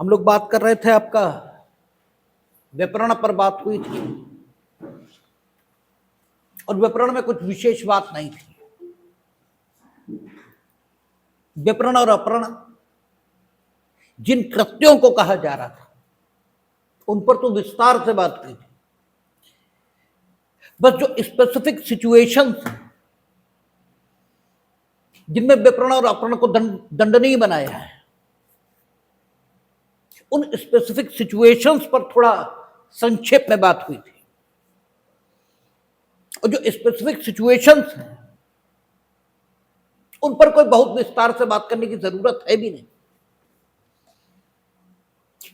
हम लोग बात कर रहे थे, आपका व्याकरण पर बात हुई थी और व्याकरण में कुछ विशेष बात नहीं थी। व्याकरण और अपरण जिन कृत्यों को कहा जा रहा था उन पर तो विस्तार से बात की थी। बस जो स्पेसिफिक सिचुएशंस जिनमें व्याकरण और अपरण को दंडनीय बनाया है, उन स्पेसिफिक सिचुएशंस पर थोड़ा संक्षेप में बात हुई थी। और जो स्पेसिफिक सिचुएशंस हैं उन पर कोई बहुत विस्तार से बात करने की जरूरत है भी नहीं,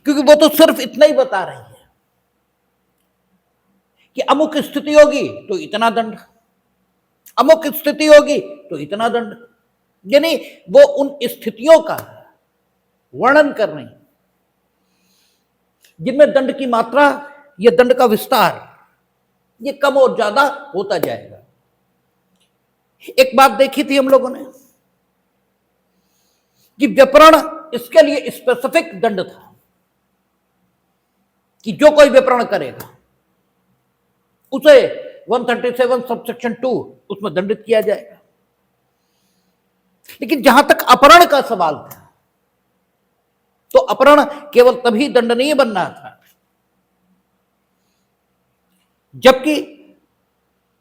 क्योंकि वो तो सिर्फ इतना ही बता रही है कि अमुक स्थिति होगी तो इतना दंड, अमुक स्थिति होगी तो इतना दंड। यानी वो उन स्थितियों का वर्णन कर रही जिनमें दंड की मात्रा या दंड का विस्तार ये कम और ज्यादा होता जाएगा। एक बात देखी थी हम लोगों ने कि व्याकरण इसके लिए स्पेसिफिक दंड था कि जो कोई व्याकरण करेगा उसे 137 सबसेक्शन 2 उसमें दंडित किया जाएगा। लेकिन जहां तक अपहरण का सवाल था तो अपहरण केवल तभी दंडनीय बनना था जबकि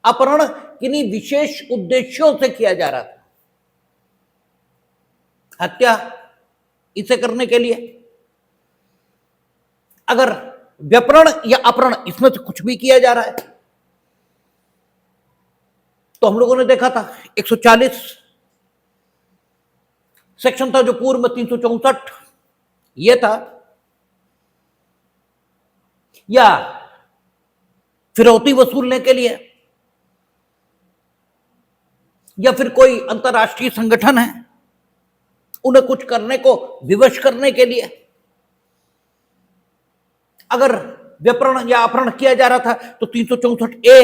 अपहरण किन्हीं विशेष उद्देश्यों से किया जा रहा था। हत्या इसे करने के लिए, अगर व्यापरण या अपहरण इसमें से कुछ भी किया जा रहा है तो हम लोगों ने देखा था 140 सेक्शन था जो पूर्व में 364 ये था, या फिरौती वसूलने के लिए, या फिर कोई अंतरराष्ट्रीय संगठन है उन्हें कुछ करने को विवश करने के लिए अगर व्यापरण या अपहरण किया जा रहा था तो 364A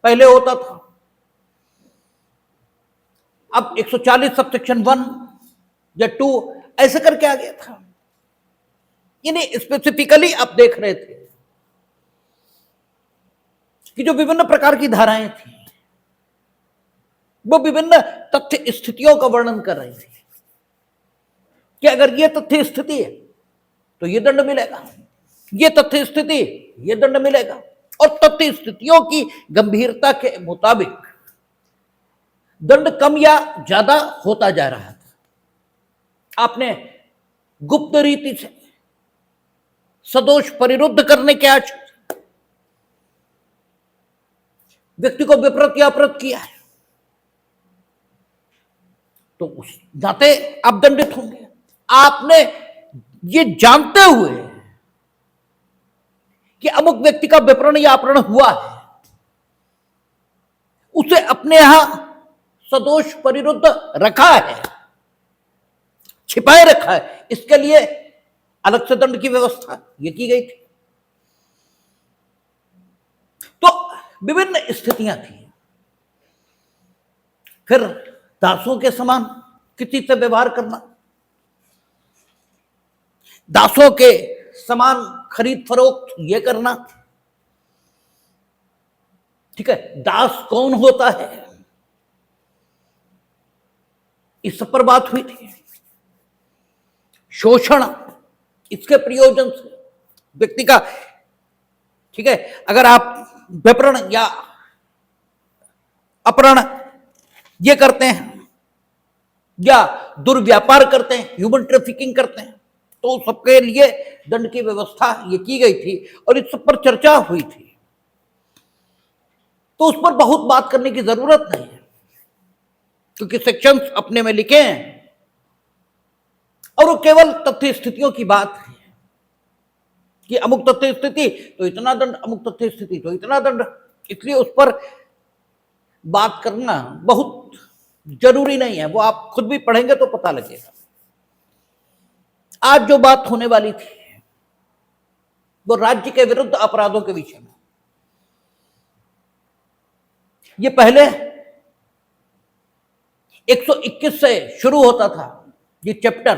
पहले होता था। अब 140 सबसेक्शन 1 या 2 ऐसे करके आ गया था। यानी स्पेसिफिकली आप देख रहे थे कि जो विभिन्न प्रकार की धाराएं थी वो विभिन्न तथ्य स्थितियों का वर्णन कर रही थी कि अगर ये तथ्य स्थिति है तो ये दंड मिलेगा, ये तथ्य स्थिति ये दंड मिलेगा। और तथ्य स्थितियों की गंभीरता के मुताबिक दंड कम या ज्यादा होता जा रहा था। आपने गुप्त रीति से सदोष परिरुद्ध करने के आज व्यक्ति को विपरीत या अपराध किया है तो उस नाते आप दंडित होंगे। आपने ये जानते हुए कि अमुक व्यक्ति का विपरण या अपहरण हुआ है उसे अपने यहां सदोष परिरुद्ध रखा है, छिपाए रखा है, इसके लिए अलग से दंड की व्यवस्था ये की गई थी। तो विभिन्न स्थितियां थी। फिर दासों के समान किसी से व्यवहार करना, दासों के समान खरीद फरोख्त ये करना, ठीक है। दास कौन होता है इस सब पर बात हुई थी। शोषण, इसके प्रयोजन से व्यक्ति का, ठीक है, अगर आप विपरण या अपहरण ये करते हैं या दुर्व्यापार करते हैं, ह्यूमन ट्रैफिकिंग करते हैं तो सबके लिए दंड की व्यवस्था ये की गई थी और इस सब पर चर्चा हुई थी। तो उस पर बहुत बात करने की जरूरत नहीं है क्योंकि सेक्शंस अपने में लिखे हैं और वो केवल तथ्य स्थितियों की बात है कि अमुक तथ्य स्थिति तो इतना दंड, अमुक तथ्य स्थिति तो इतना दंड। इसलिए उस पर बात करना बहुत जरूरी नहीं है, वो आप खुद भी पढ़ेंगे तो पता लगेगा। आज जो बात होने वाली थी वो राज्य के विरुद्ध अपराधों के विषय में। ये पहले 121 से शुरू होता था ये चैप्टर,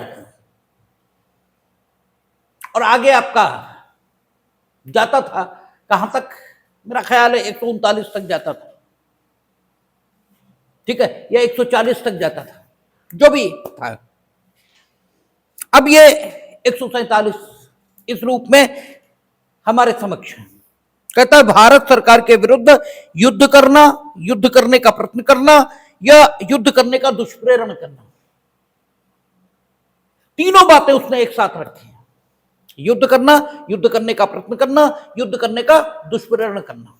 और आगे आपका जाता था कहां तक, मेरा ख्याल है 139 तक जाता था, ठीक है, या 140 तक जाता था, जो भी था। अब ये 147 इस रूप में हमारे समक्ष है। कहता है भारत सरकार के विरुद्ध युद्ध करना, युद्ध करने का प्रयत्न करना या युद्ध करने का दुष्प्रेरण करना, तीनों बातें उसने एक साथ रखी हैं। युद्ध करना, युद्ध करने का प्रयत्न करना, युद्ध करने का दुष्प्रेरण करना।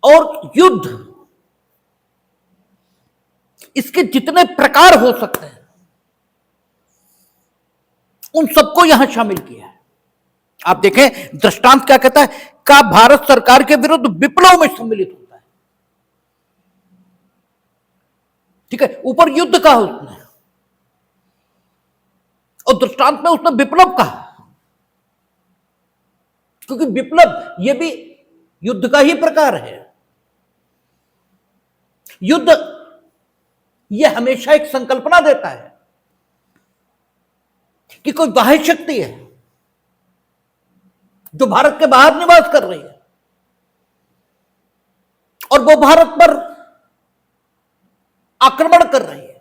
और युद्ध, इसके जितने प्रकार हो सकते हैं उन सबको यहां शामिल किया है। आप देखें दृष्टांत क्या कहता है, का भारत सरकार के विरुद्ध विप्लव में सम्मिलित होता है, ठीक है, ऊपर युद्ध कहा उसने और दृष्टांत में उसने विप्लव कहा, क्योंकि विप्लव यह भी युद्ध का ही प्रकार है। युद्ध यह हमेशा एक संकल्पना देता है कि कोई बाह्य शक्ति है जो भारत के बाहर निवास कर रही है और वो भारत पर आक्रमण कर रही है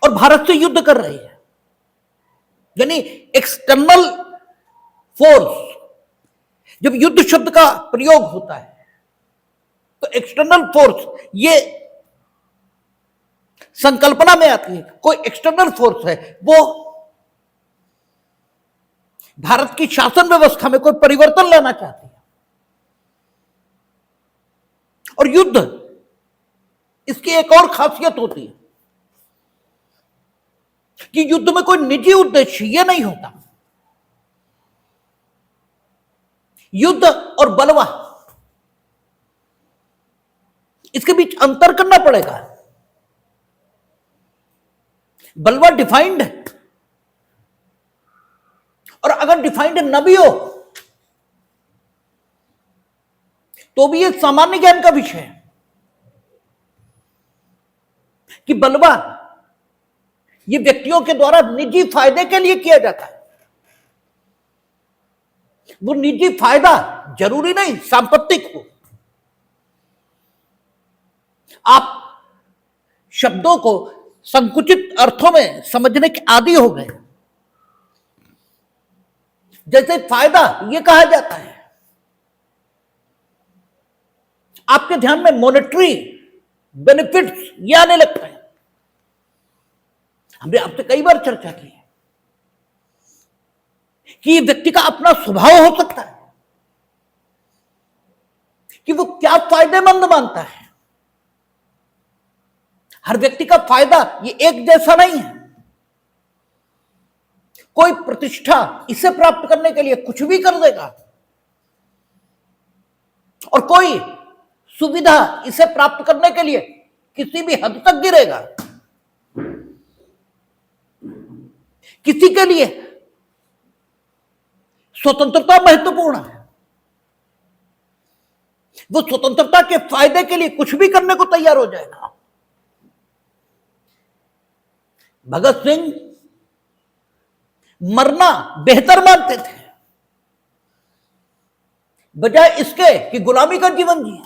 और भारत से युद्ध कर रही है। यानी एक्सटर्नल फोर्स, जब युद्ध शब्द का प्रयोग होता है तो एक्सटर्नल फोर्स ये संकल्पना में आती है। कोई एक्सटर्नल फोर्स है, वो भारत की शासन व्यवस्था में कोई परिवर्तन लाना चाहती है। और युद्ध, इसकी एक और खासियत होती है कि युद्ध में कोई निजी उद्देश्य ये नहीं होता। युद्ध और बलवा, इसके बीच अंतर करना पड़ेगा। बलवा डिफाइंड है और अगर डिफाइंड न भी हो तो भी यह सामान्य ज्ञान का विषय है कि बलवा ये व्यक्तियों के द्वारा निजी फायदे के लिए किया जाता है। वो निजी फायदा जरूरी नहीं सांपत्तिक हो। आप शब्दों को संकुचित अर्थों में समझने के आदी हो गए। जैसे फायदा ये कहा जाता है, आपके ध्यान में मॉनेटरी बेनिफिट्स ये आने लगते हैं। हमने आपसे कई बार चर्चा की है कि ये व्यक्ति का अपना स्वभाव हो सकता है कि वो क्या फायदेमंद मानता है। हर व्यक्ति का फायदा ये एक जैसा नहीं है। कोई प्रतिष्ठा इसे प्राप्त करने के लिए कुछ भी कर देगा और कोई सुविधा इसे प्राप्त करने के लिए किसी भी हद तक गिरेगा। किसी के लिए स्वतंत्रता महत्वपूर्ण है, वो स्वतंत्रता के फायदे के लिए कुछ भी करने को तैयार हो जाएगा। भगत सिंह मरना बेहतर मानते थे बजाय इसके कि गुलामी का जीवन जिए।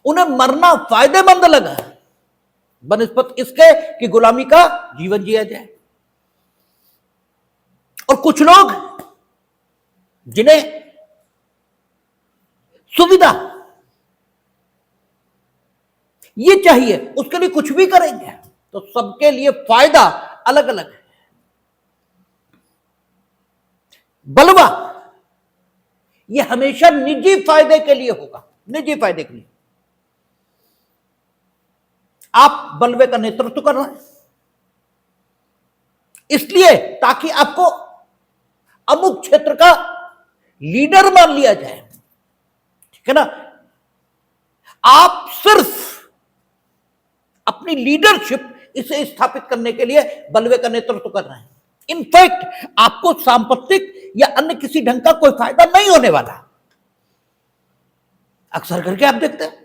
उन्हें मरना फायदेमंद लगा बनिस्बत इसके कि गुलामी का जीवन जिया जाए। और कुछ लोग जिन्हें सुविधा ये चाहिए उसके लिए कुछ भी करेंगे। तो सबके लिए फायदा अलग अलग है। बलवा ये हमेशा निजी फायदे के लिए होगा, निजी फायदे के लिए। आप बलवे का नेतृत्व कर रहे हैं इसलिए ताकि आपको अमुक क्षेत्र का लीडर मान लिया जाए, ठीक है ना। आप सिर्फ अपनी लीडरशिप इसे स्थापित करने के लिए बलवे का नेतृत्व कर रहे हैं। इनफैक्ट आपको सांपत्तिक या अन्य किसी ढंग का कोई फायदा नहीं होने वाला। अक्सर करके आप देखते हैं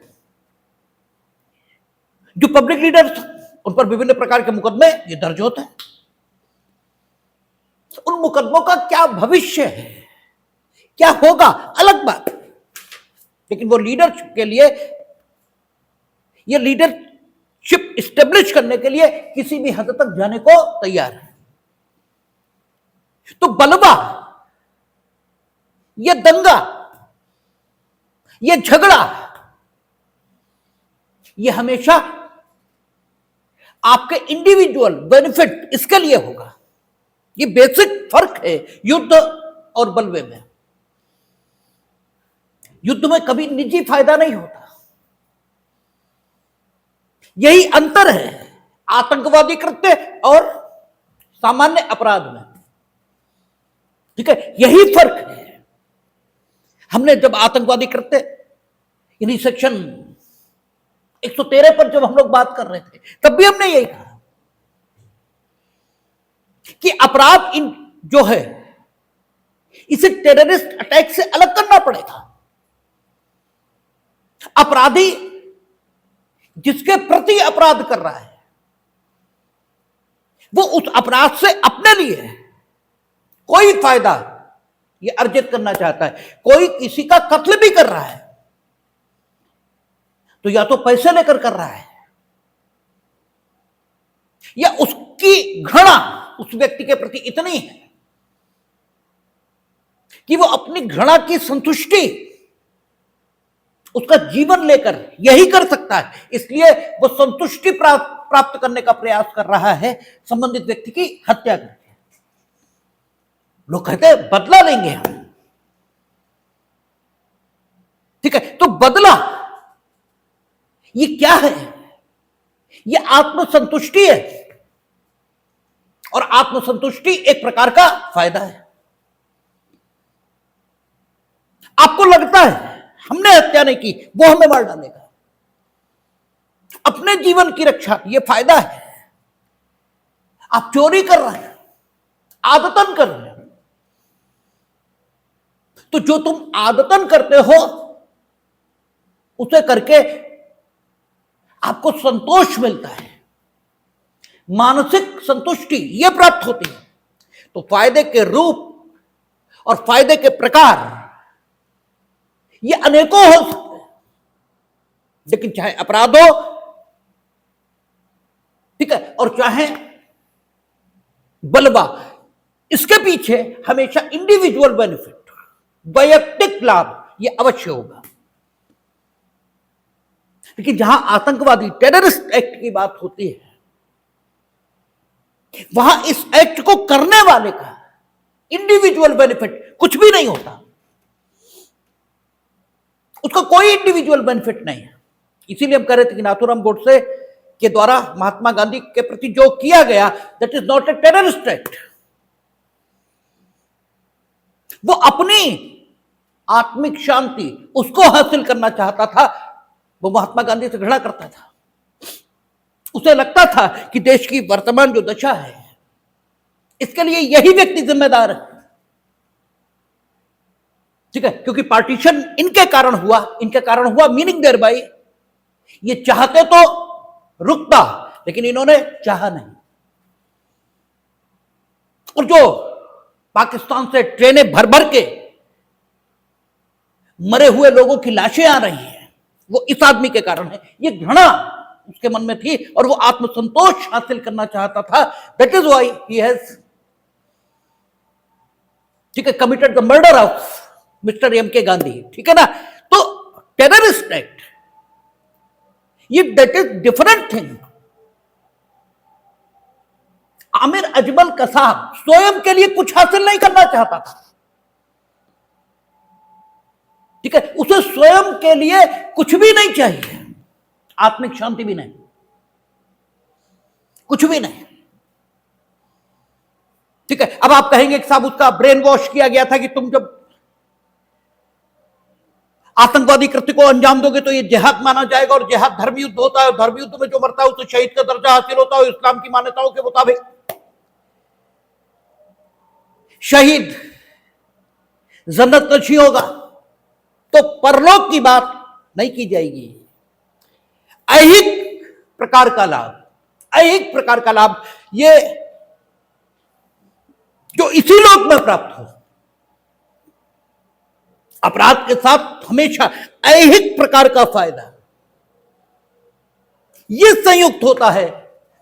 जो पब्लिक लीडर्स उन पर विभिन्न प्रकार के मुकदमे ये दर्ज होते हैं। उन मुकदमों का क्या भविष्य है, क्या होगा, अलग बात, लेकिन वो लीडरशिप के लिए, ये लीडरशिप स्टेब्लिश करने के लिए किसी भी हद तक जाने को तैयार है। तो बलवा, ये दंगा, ये झगड़ा, ये हमेशा आपके इंडिविजुअल बेनिफिट इसके लिए होगा। ये बेसिक फर्क है युद्ध और बलवे में। युद्ध में कभी निजी फायदा नहीं होता, यही अंतर है आतंकवादी कृत्य और सामान्य अपराध में। ठीक है, यही फर्क है। हमने जब आतंकवादी कृत्य यानी सेक्शन 113 पर जब हम लोग बात कर रहे थे, तब भी हमने यही कहा कि अपराध इन जो है इसे टेररिस्ट अटैक से अलग करना पड़ेगा। अपराधी जिसके प्रति अपराध कर रहा है वो उस अपराध से अपने लिए कोई फायदा ये अर्जित करना चाहता है। कोई किसी का कत्ल भी कर रहा है तो या तो पैसे लेकर कर रहा है या उसकी घृणा उस व्यक्ति के प्रति इतनी है कि वो अपनी घृणा की संतुष्टि उसका जीवन लेकर यही कर सकता है, इसलिए वो संतुष्टि प्राप्त करने का प्रयास कर रहा है संबंधित व्यक्ति की हत्या करके। लोग कहते हैं बदला लेंगे हम। ठीक है, तो बदला ये क्या है? ये आत्मसंतुष्टि है और आत्मसंतुष्टि एक प्रकार का फायदा है। आपको लगता है हमने हत्या नहीं की, वो हमें मार डालेगा, अपने जीवन की रक्षा, ये फायदा है। आप चोरी कर रहे हैं, आदतन कर रहे हैं, तो जो तुम आदतन करते हो उसे करके आपको संतोष मिलता है, मानसिक संतुष्टि ये प्राप्त होती है। तो फायदे के रूप और फायदे के प्रकार ये अनेकों हो सकते हैं, लेकिन चाहे अपराध हो, ठीक है, और चाहे बलवा, इसके पीछे हमेशा इंडिविजुअल बेनिफिट, वैयक्तिक लाभ ये अवश्य होगा। लेकिन जहां आतंकवादी टेररिस्ट एक्ट की बात होती है वहां इस एक्ट को करने वाले का इंडिविजुअल बेनिफिट कुछ भी नहीं होता, उसका कोई इंडिविजुअल बेनिफिट नहीं है। इसीलिए हम कह रहे थे कि नाथूराम गोडसे के द्वारा महात्मा गांधी के प्रति जो किया गया, that is not a terrorist act. वो अपनी आत्मिक शांति उसको हासिल करना चाहता था। वो महात्मा गांधी से घृणा करता था, उसे लगता था कि देश की वर्तमान जो दशा है इसके लिए यही व्यक्ति जिम्मेदार है। ठीक है, क्योंकि पार्टीशन इनके कारण हुआ, मीनिंग देयर बाय ये चाहते तो रुकता, लेकिन इन्होंने चाहा नहीं। और जो पाकिस्तान से ट्रेनें भर भर के मरे हुए लोगों की लाशें आ रही हैं, वो इस आदमी के कारण है। ये घृणा उसके मन में थी और वो आत्मसंतोष हासिल करना चाहता था। That is why he has, ठीक है, committed the murder of mister M K Gandhi. ठीक है ना। तो टेररिस्ट एक्ट ये that is different thing. Amir Ajmal Kasab स्वयं के लिए कुछ हासिल नहीं करना चाहता था। ठीक है, उसे स्वयं के लिए कुछ भी नहीं चाहिए, आत्मिक शांति भी नहीं, कुछ भी नहीं। ठीक है, अब आप कहेंगे कि साहब उसका ब्रेन वॉश किया गया था कि तुम जब आतंकवादी कृत्य को अंजाम दोगे तो ये जिहाद माना जाएगा और जिहाद धर्म युद्ध होता है और धर्म युद्ध में जो मरता है उसे शहीद का दर्जा हासिल होता है इस्लाम की मान्यताओं के मुताबिक। शहीद जन्नत नशी होगा तो परलोक की बात नहीं की जाएगी। ऐहिक प्रकार का लाभ, एक प्रकार का लाभ ये जो इसी लोक में प्राप्त हो। अपराध के साथ हमेशा ऐहिक प्रकार का फायदा ये संयुक्त होता है,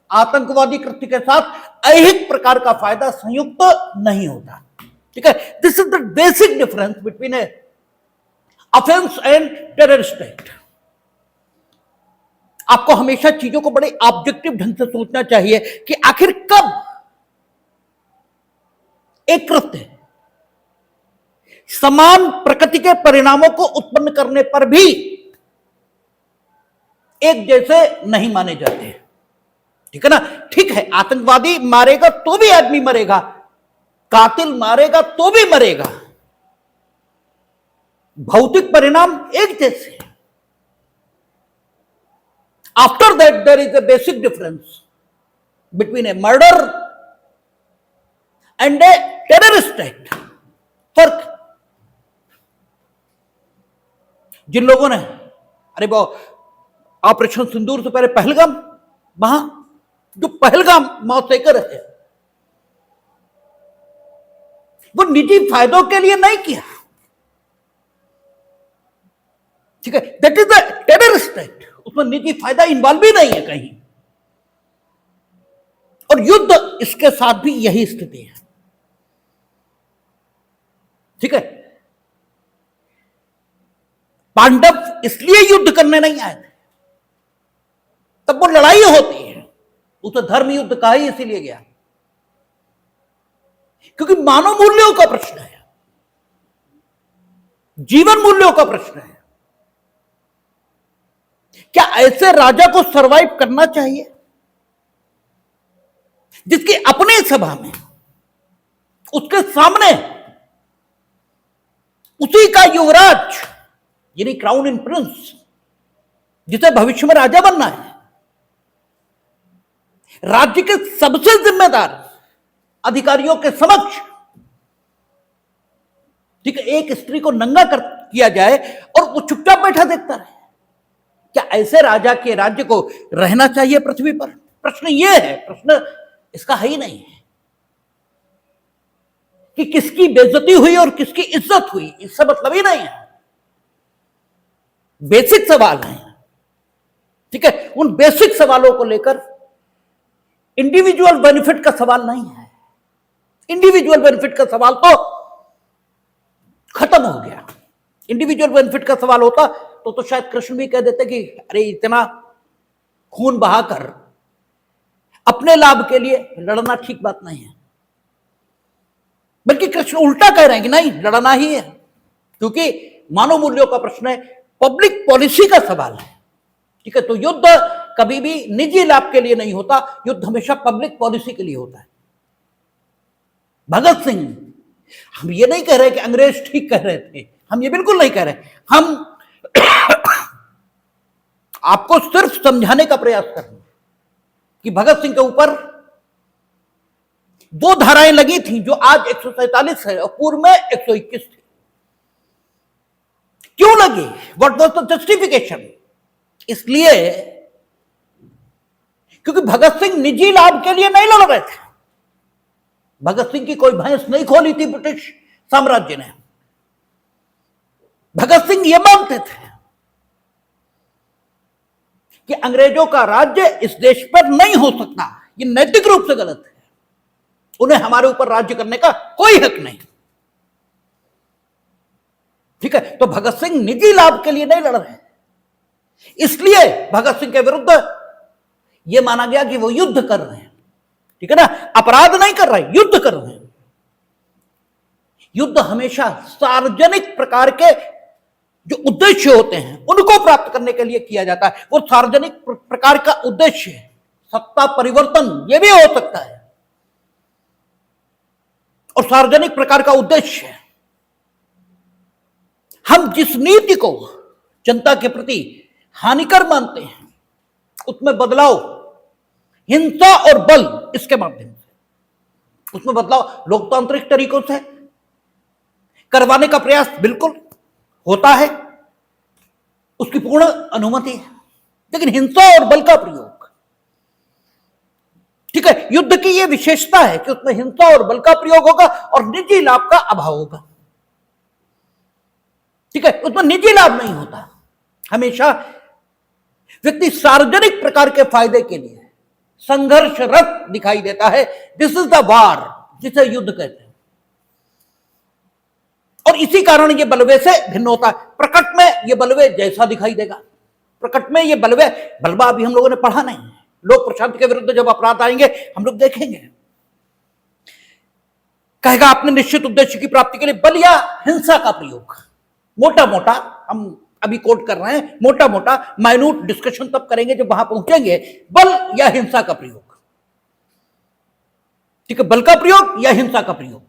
आतंकवादी कृत्य के साथ ऐहिक प्रकार का फायदा संयुक्त नहीं होता। ठीक है, this is the basic difference between A offence and terrorist act. आपको हमेशा चीजों को बड़े ऑब्जेक्टिव ढंग से सोचना चाहिए कि आखिर कब एक कृत्य समान प्रकृति के परिणामों को उत्पन्न करने पर भी एक जैसे नहीं माने जाते। ठीक है ना? ठीक है, आतंकवादी मारेगा तो भी आदमी मरेगा, कातिल मारेगा तो भी मरेगा, भौतिक परिणाम एक जैसे। After that there is a basic difference between a murder and a terrorist act। फर्क। जिन लोगों ने अरे वो ऑपरेशन सिंदूर से पहले पहलगाम, वहां जो पहलगाम मौसेकर है, वो निजी फायदों के लिए नहीं किया। ठीक है, that is the terrorist act. उसमें निजी फायदा इन्वॉल्व भी नहीं है कहीं। और युद्ध इसके साथ भी यही स्थिति है। ठीक है, पांडव इसलिए युद्ध करने नहीं आए थे, तब वो लड़ाई होती है, उसे धर्म युद्ध कहा ही इसीलिए गया क्योंकि मानव मूल्यों का प्रश्न है, जीवन मूल्यों का प्रश्न है। क्या ऐसे राजा को सरवाइव करना चाहिए जिसकी अपनी सभा में उसके सामने उसी का युवराज यानी क्राउन इन प्रिंस, जिसे भविष्य में राजा बनना है, राज्य के सबसे जिम्मेदार अधिकारियों के समक्ष, ठीक है, एक स्त्री को नंगा कर किया जाए और वो चुपचाप बैठा देखता रहे? क्या ऐसे राजा के राज्य को रहना चाहिए पृथ्वी पर? प्रश्न ये है, प्रश्न इसका है ही नहीं है कि किसकी बेइज्जती हुई और किसकी इज्जत हुई, इससे मतलब ही नहीं है। बेसिक सवाल है। ठीक है, उन बेसिक सवालों को लेकर इंडिविजुअल बेनिफिट का सवाल नहीं है। इंडिविजुअल बेनिफिट का सवाल तो खत्म हो गया। इंडिविजुअल बेनिफिट का सवाल होता तो शायद कृष्ण भी कह देते कि अरे इतना खून बहाकर अपने लाभ के लिए लड़ना ठीक बात नहीं है। बल्कि कृष्ण उल्टा कह रहे हैं कि नहीं, लड़ना ही है, क्योंकि मानव मूल्यों का प्रश्न है, पब्लिक पॉलिसी का सवाल है। ठीक है, तो युद्ध कभी भी निजी लाभ के लिए नहीं होता, युद्ध हमेशा पब्लिक पॉलिसी के लिए होता है। भगत सिंह, हम ये नहीं कह रहे कि अंग्रेज ठीक कह रहे थे, हम ये बिल्कुल नहीं कह रहे, हम आपको सिर्फ समझाने का प्रयास कर रहे हैं कि भगत सिंह के ऊपर 2 धाराएं लगी थी जो आज 147 है और पूर्व में 121 थी। क्यों लगी? What was the justification? इसलिए क्योंकि भगत सिंह निजी लाभ के लिए नहीं लड़ रहे थे। भगत सिंह की कोई भैंस नहीं खोली थी ब्रिटिश साम्राज्य ने। भगत सिंह ये मानते थे कि अंग्रेजों का राज्य इस देश पर नहीं हो सकता, ये नैतिक रूप से गलत है, उन्हें हमारे ऊपर राज्य करने का कोई हक नहीं। ठीक है, तो भगत सिंह निजी लाभ के लिए नहीं लड़ रहे, इसलिए भगत सिंह के विरुद्ध यह माना गया कि वो युद्ध कर रहे हैं। ठीक है ना, अपराध नहीं कर रहे, युद्ध कर रहे हैं। युद्ध हमेशा सार्वजनिक प्रकार के जो उद्देश्य होते हैं उनको प्राप्त करने के लिए किया जाता है। वो सार्वजनिक प्रकार का उद्देश्य है सत्ता परिवर्तन, यह भी हो सकता है, और सार्वजनिक प्रकार का उद्देश्य है हम जिस नीति को जनता के प्रति हानिकर मानते हैं उसमें बदलाव, हिंसा और बल, इसके माध्यम से उसमें बदलाव लोकतांत्रिक तरीकों से करवाने का प्रयास बिल्कुल होता है, उसकी पूर्ण अनुमति है। लेकिन हिंसा और बल का प्रयोग युद्ध की यह विशेषता है कि उसमें हिंसा और बल का प्रयोग होगा और निजी लाभ का अभाव होगा। ठीक है, उसमें निजी लाभ नहीं होता। हमेशा व्यक्ति सार्वजनिक प्रकार के फायदे के लिए संघर्षरत दिखाई देता है। दिस इज द वार, जिसे युद्ध कहते हैं। और इसी कारण यह बलवे से भिन्न होता है। प्रकट में यह बलवे जैसा दिखाई देगा। प्रकट में यह बलवे, बलवा अभी हम लोगों ने पढ़ा नहीं है। लोक प्रशांति के विरुद्ध जब अपराध आएंगे हम लोग देखेंगे। कहेगा अपने निश्चित उद्देश्य की प्राप्ति के लिए बल या हिंसा का प्रयोग। मोटा मोटा हम अभी कोट कर रहे हैं, मोटा मोटा माइन्यूट डिस्कशन तब करेंगे जब वहां पहुंचेंगे। बल या हिंसा का प्रयोग। ठीक है, बल का प्रयोग या हिंसा का प्रयोग।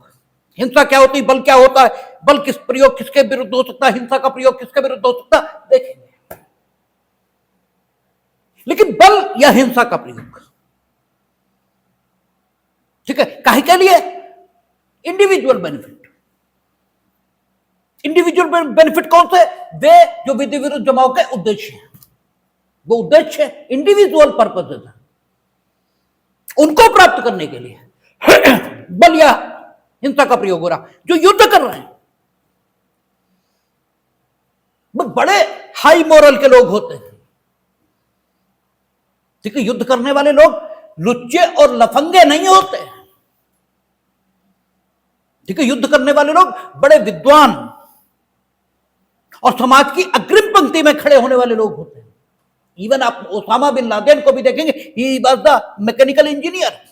हिंसा क्या होती है, बल क्या होता है, बल किस प्रयोग किसके विरुद्ध हो सकता है, हिंसा का प्रयोग किसके विरुद्ध हो सकता है, देखेंगे। लेकिन बल या हिंसा का प्रयोग, ठीक है, काहे के लिए? Individual benefit. इंडिविजुअल बेनिफिट कौन से? वे जो विधि विरुद्ध जमाव के उद्देश्य हैं। वो उद्देश्य इंडिविजुअल पर्पसेस है, उनको प्राप्त करने के लिए बल या हिंसा का प्रयोग हो रहा। जो युद्ध कर रहे हैं वो बड़े हाई मोरल के लोग होते हैं। ठीक है, युद्ध करने वाले लोग लुच्चे और लफंगे नहीं होते। ठीक है, युद्ध करने वाले लोग बड़े विद्वान और समाज की अग्रिम पंक्ति में खड़े होने वाले लोग होते हैं। इवन आप ओसामा बिन लादेन को भी देखेंगे, he was the mechanical engineer.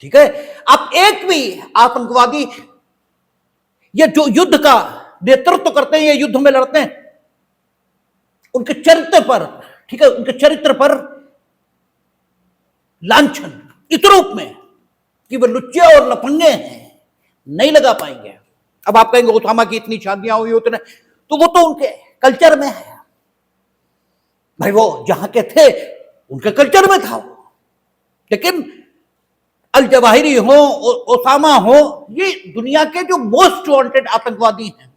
ठीक है, आप एक भी आतंकवादी या जो युद्ध का नेतृत्व करते हैं या युद्ध में लड़ते हैं, उनके चरित्र पर, ठीक है, उनके चरित्र पर लांछन इस रूप में कि वो लुच्चे और लफंगे हैं, नहीं लगा पाएंगे। अब आप कहेंगे ओसामा की इतनी शादियां हुई उतने, तो वो तो उनके कल्चर में है भाई, वो जहां के थे उनके कल्चर में था वो। लेकिन अल जवाहिरी हो, ओसामा हो, ये दुनिया के जो मोस्ट वांटेड आतंकवादी हैं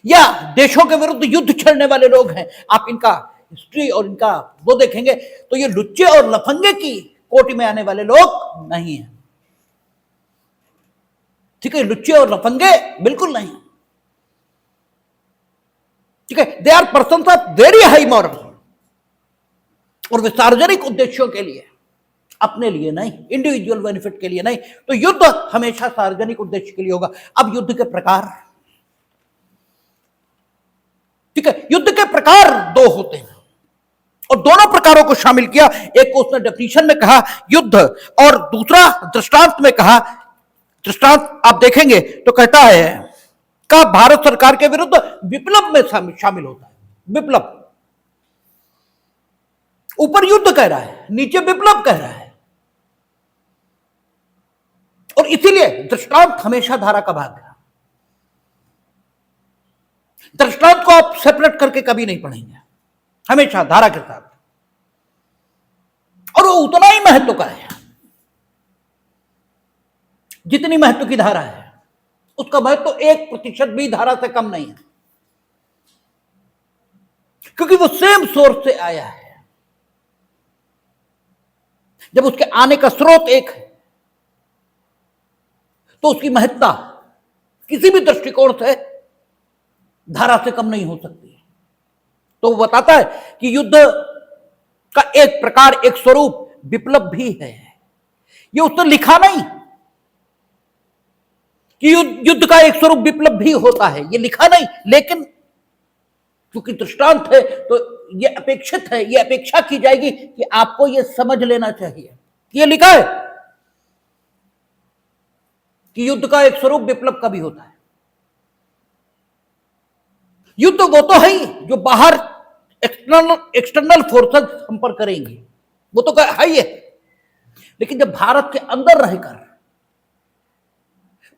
या देशों के विरुद्ध युद्ध छेड़ने वाले लोग हैं। आप इनका हिस्ट्री और इनका वो देखेंगे तो ये लुच्चे और लफंगे की कोटि में आने वाले लोग नहीं हैं। ठीक है, लुच्चे और लफंगे बिल्कुल नहीं। ठीक है, they are persons of very high moral, और वे सार्वजनिक उद्देश्यों के लिए, अपने लिए नहीं, इंडिविजुअल बेनिफिट के लिए नहीं। तो युद्ध हमेशा सार्वजनिक उद्देश्य के लिए होगा। अब युद्ध के प्रकार, ठीक है, युद्ध के प्रकार दो होते हैं और दोनों प्रकारों को शामिल किया। एक को उसने डेफिनेशन में कहा युद्ध, और दूसरा दृष्टांत में कहा। दृष्टांत आप देखेंगे तो कहता है का भारत सरकार के विरुद्ध विप्लव में शामिल होता है। विप्लव, ऊपर युद्ध कह रहा है, नीचे विप्लव कह रहा है, और इसीलिए दृष्टांत हमेशा धारा का भाग है। दृष्टांत को आप सेपरेट करके कभी नहीं पढ़ेंगे, हमेशा धारा के साथ, और वो उतना ही महत्व का है जितनी महत्व की धारा है। उसका महत्व 1% भी धारा से कम नहीं है, क्योंकि वो सेम सोर्स से आया है। जब उसके आने का स्रोत एक है तो उसकी महत्ता किसी भी दृष्टिकोण से धारा से कम नहीं हो सकती। तो वो बताता है कि युद्ध का एक प्रकार, एक स्वरूप विप्लव भी है। ये उसने लिखा नहीं कि युद्ध का एक स्वरूप विप्लव भी होता है, ये लिखा नहीं, लेकिन क्योंकि दृष्टांत है तो ये अपेक्षित है, ये अपेक्षा की जाएगी कि आपको ये समझ लेना चाहिए। ये लिखा है कि युद्ध का एक स्वरूप विप्लव का भी होता है। युद्ध वो तो है ही जो बाहर एक्सटर्नल फोर्सेस हम पर करेंगे, वो तो है ही है। लेकिन जब भारत के अंदर रहकर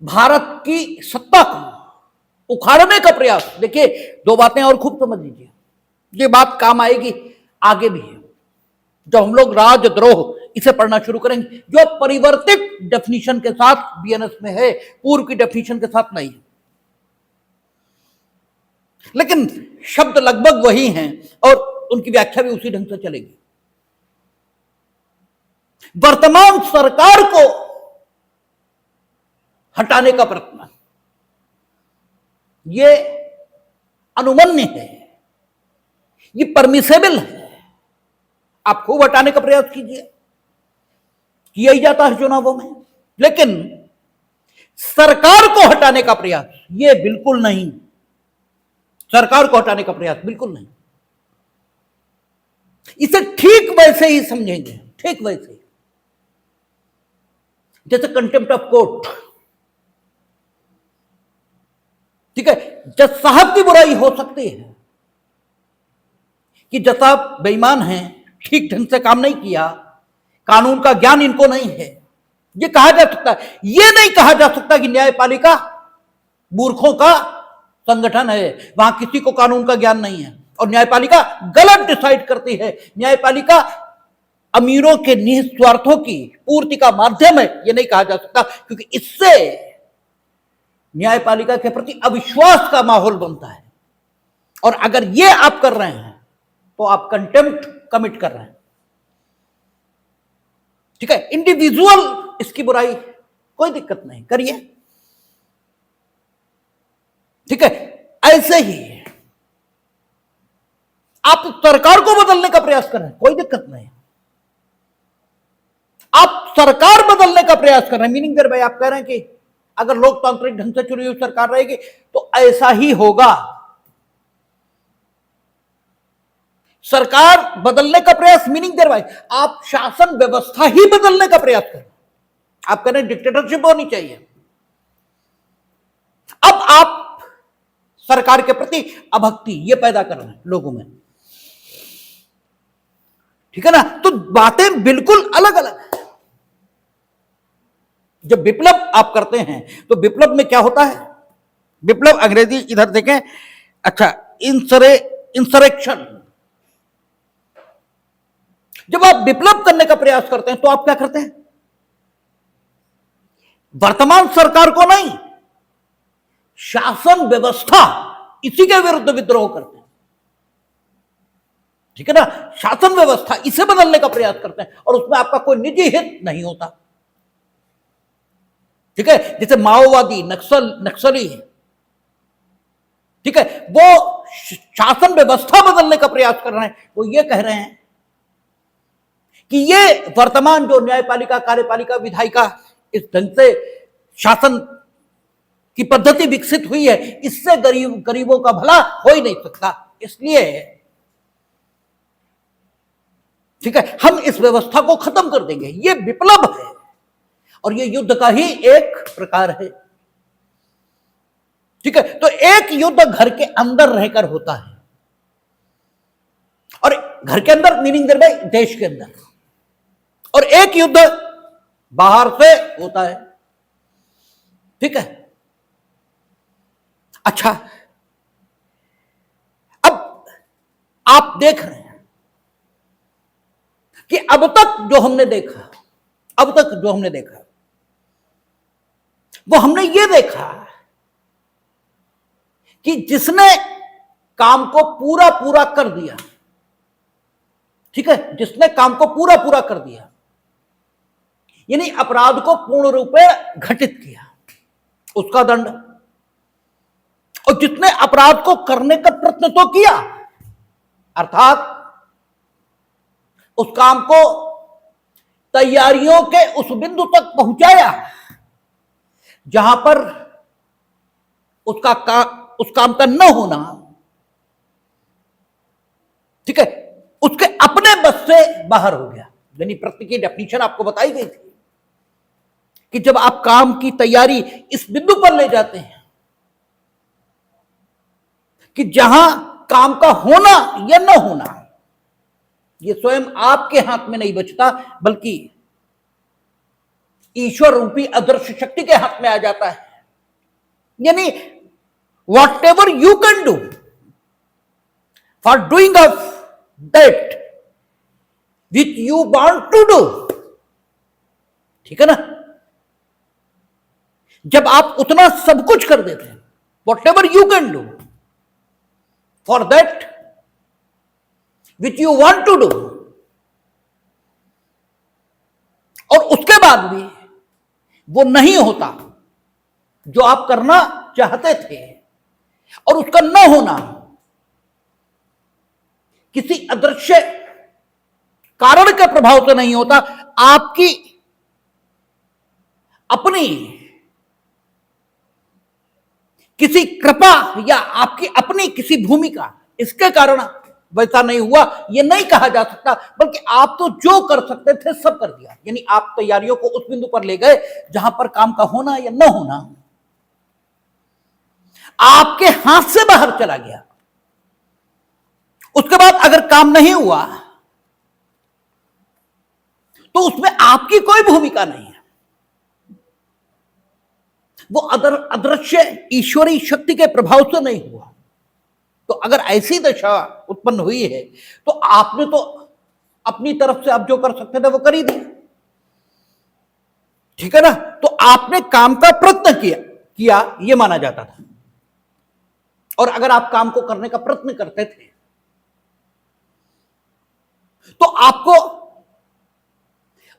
भारत की सत्ता को उखाड़ने का प्रयास, देखिए दो बातें और खूब समझ लीजिए, ये बात काम आएगी आगे भी है जब हम लोग राजद्रोह इसे पढ़ना शुरू करेंगे, जो परिवर्तित डेफिनेशन के साथ बीएनएस में है, पूर्व की डेफिनेशन के साथ नहीं है, लेकिन शब्द लगभग वही हैं और उनकी व्याख्या भी उसी ढंग से चलेगी। वर्तमान सरकार को हटाने का प्रयत्न, ये अनुमन्य है, ये परमिसेबल है। आप खूब हटाने का प्रयास कीजिए, किया ही जाता है चुनावों में, लेकिन सरकार को हटाने का प्रयास ये बिल्कुल नहीं। सरकार को हटाने का प्रयास बिल्कुल नहीं। इसे ठीक वैसे ही समझेंगे, ठीक वैसे ही जैसे कंटेम्प्ट ऑफ कोर्ट। ठीक है, जज साहब की बुराई हो सकती है कि जज साहब बेईमान हैं, ठीक ढंग से काम नहीं किया, कानून का ज्ञान इनको नहीं है, ये कहा जा सकता है। ये नहीं कहा जा सकता कि न्यायपालिका मूर्खों का संगठन है, वहां किसी को कानून का ज्ञान नहीं है और न्यायपालिका गलत डिसाइड करती है, न्यायपालिका अमीरों के निहित स्वार्थों की पूर्ति का माध्यम है, यह नहीं कहा जा सकता, क्योंकि इससे न्यायपालिका के प्रति अविश्वास का माहौल बनता है। और अगर यह आप कर रहे हैं तो आप कंटेम्प्ट कमिट कर रहे हैं। ठीक है, इंडिविजुअल इसकी बुराई कोई दिक्कत नहीं, करिए। ठीक है, ऐसे ही आप सरकार को बदलने का प्रयास कर रहे हैं, कोई दिक्कत नहीं। आप सरकार बदलने का प्रयास कर रहे हैं, मीनिंग देर भाई आप कह रहे हैं कि अगर लोकतांत्रिक ढंग से चुनी हुई सरकार रहेगी तो ऐसा ही होगा। सरकार बदलने का प्रयास मीनिंग देर भाई आप शासन व्यवस्था ही बदलने का प्रयास कर रहे हैं। आप कह रहे हैं डिक्टेटरशिप होनी चाहिए। अब आप सरकार के प्रति अभक्ति ये पैदा कर रहे हैं लोगों में। ठीक है ना, तो बातें बिल्कुल अलग अलग है। जब विप्लव आप करते हैं तो विप्लव में क्या होता है? विप्लव अंग्रेजी इधर देखें, अच्छा, इंसरेक्शन। जब आप विप्लव करने का प्रयास करते हैं तो आप क्या करते हैं? वर्तमान सरकार को नहीं, शासन व्यवस्था, इसी के विरुद्ध विद्रोह करते हैं। ठीक है ना, शासन व्यवस्था इसे बदलने का प्रयास करते हैं और उसमें आपका कोई निजी हित नहीं होता। ठीक है, जैसे माओवादी, नक्सली है, ठीक है, वो शासन व्यवस्था बदलने का प्रयास कर रहे हैं। वो ये कह रहे हैं कि ये वर्तमान जो न्यायपालिका, कार्यपालिका, विधायिका इस ढंग से शासन की पद्धति विकसित हुई है, इससे गरीबों का भला हो ही नहीं सकता। इसलिए ठीक है, हम इस व्यवस्था को खत्म कर देंगे। ये विप्लव है और ये युद्ध का ही एक प्रकार है। ठीक है, तो एक युद्ध घर के अंदर रहकर होता है, और घर के अंदर मीनिंग देर भाई देश के अंदर, और एक युद्ध बाहर से होता है। ठीक है, अच्छा, अब आप देख रहे हैं कि अब तक जो हमने देखा वो हमने ये देखा कि जिसने काम को पूरा कर दिया, ठीक है, जिसने काम को पूरा कर दिया, यानी अपराध को पूर्ण रूप में घटित किया, उसका दंड, और जिसने अपराध को करने का प्रयत्न तो किया, अर्थात उस काम को तैयारियों के उस बिंदु तक पहुंचाया जहां पर उस काम का न होना, ठीक है, उसके अपने बस से बाहर हो गया। यानी प्रत्यय की डेफिनेशन आपको बताई गई थी कि जब आप काम की तैयारी इस बिंदु पर ले जाते हैं कि जहां काम का होना या न होना ये स्वयं आपके हाथ में नहीं बचता, बल्कि ईश्वर रूपी अदृश्य शक्ति के हाथ में आ जाता है। यानी whatever you can do for doing of that which you want to do, ठीक है ना, जब आप उतना सब कुछ कर देते हैं, whatever you can do for that which you want to do, बाद भी वो नहीं होता जो आप करना चाहते थे, और उसका न होना किसी अदृश्य कारण के प्रभाव से नहीं होता, आपकी अपनी किसी कृपा या आपकी अपनी किसी भूमिका, इसके कारण वैसा नहीं हुआ, यह नहीं कहा जा सकता। बल्कि आप तो जो कर सकते थे सब कर दिया। यानी आप तैयारियों को उस बिंदु पर ले गए जहां पर काम का होना या न होना आपके हाथ से बाहर चला गया। उसके बाद अगर काम नहीं हुआ तो उसमें आपकी कोई भूमिका नहीं है। वो अदृश्य ईश्वरीय शक्ति के प्रभाव से नहीं हुआ। तो अगर ऐसी दशा उत्पन्न हुई है तो आपने तो अपनी तरफ से आप जो कर सकते थे वो कर ही दिया, ठीक है ना। तो आपने काम का प्रयत्न किया ये माना जाता था। और अगर आप काम को करने का प्रयत्न करते थे तो आपको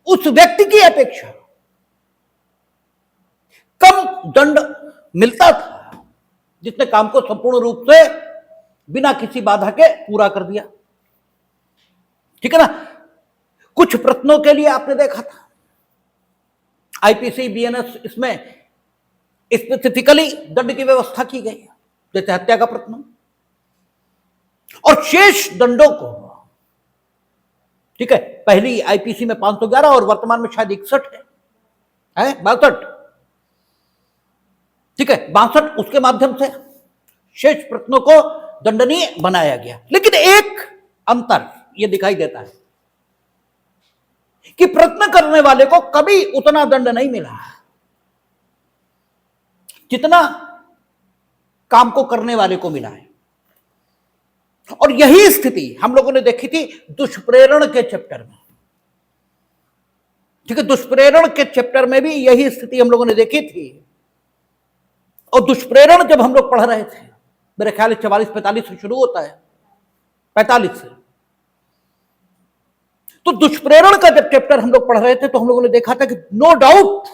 उस व्यक्ति की अपेक्षा कम दंड मिलता था जिसने काम को संपूर्ण रूप से बिना किसी बाधा के पूरा कर दिया, ठीक है ना। कुछ प्रश्नों के लिए आपने देखा था आईपीसी बीएनएस, इसमें स्पेसिफिकली दंड की व्यवस्था की गई है, जैसे हत्या का प्रश्न। और शेष दंडों को, ठीक है, पहली आईपीसी में 511 और वर्तमान में शायद 61 है 62, ठीक है, 62, उसके माध्यम से शेष प्रश्नों को दंडनीय बनाया गया। लेकिन एक अंतर यह दिखाई देता है कि प्रयत्न करने वाले को कभी उतना दंड नहीं मिला जितना काम को करने वाले को मिला है। और यही स्थिति हम लोगों ने देखी थी दुष्प्रेरण के चैप्टर में, ठीक है। दुष्प्रेरण के चैप्टर में भी यही स्थिति हम लोगों ने देखी थी। और दुष्प्रेरण जब हम लोग पढ़ रहे थे, मेरे ख्याल 44-45 से शुरू होता है, 45 से, तो दुष्प्रेरण का जब चैप्टर हम लोग पढ़ रहे थे तो हम लोगों ने देखा था कि नो डाउट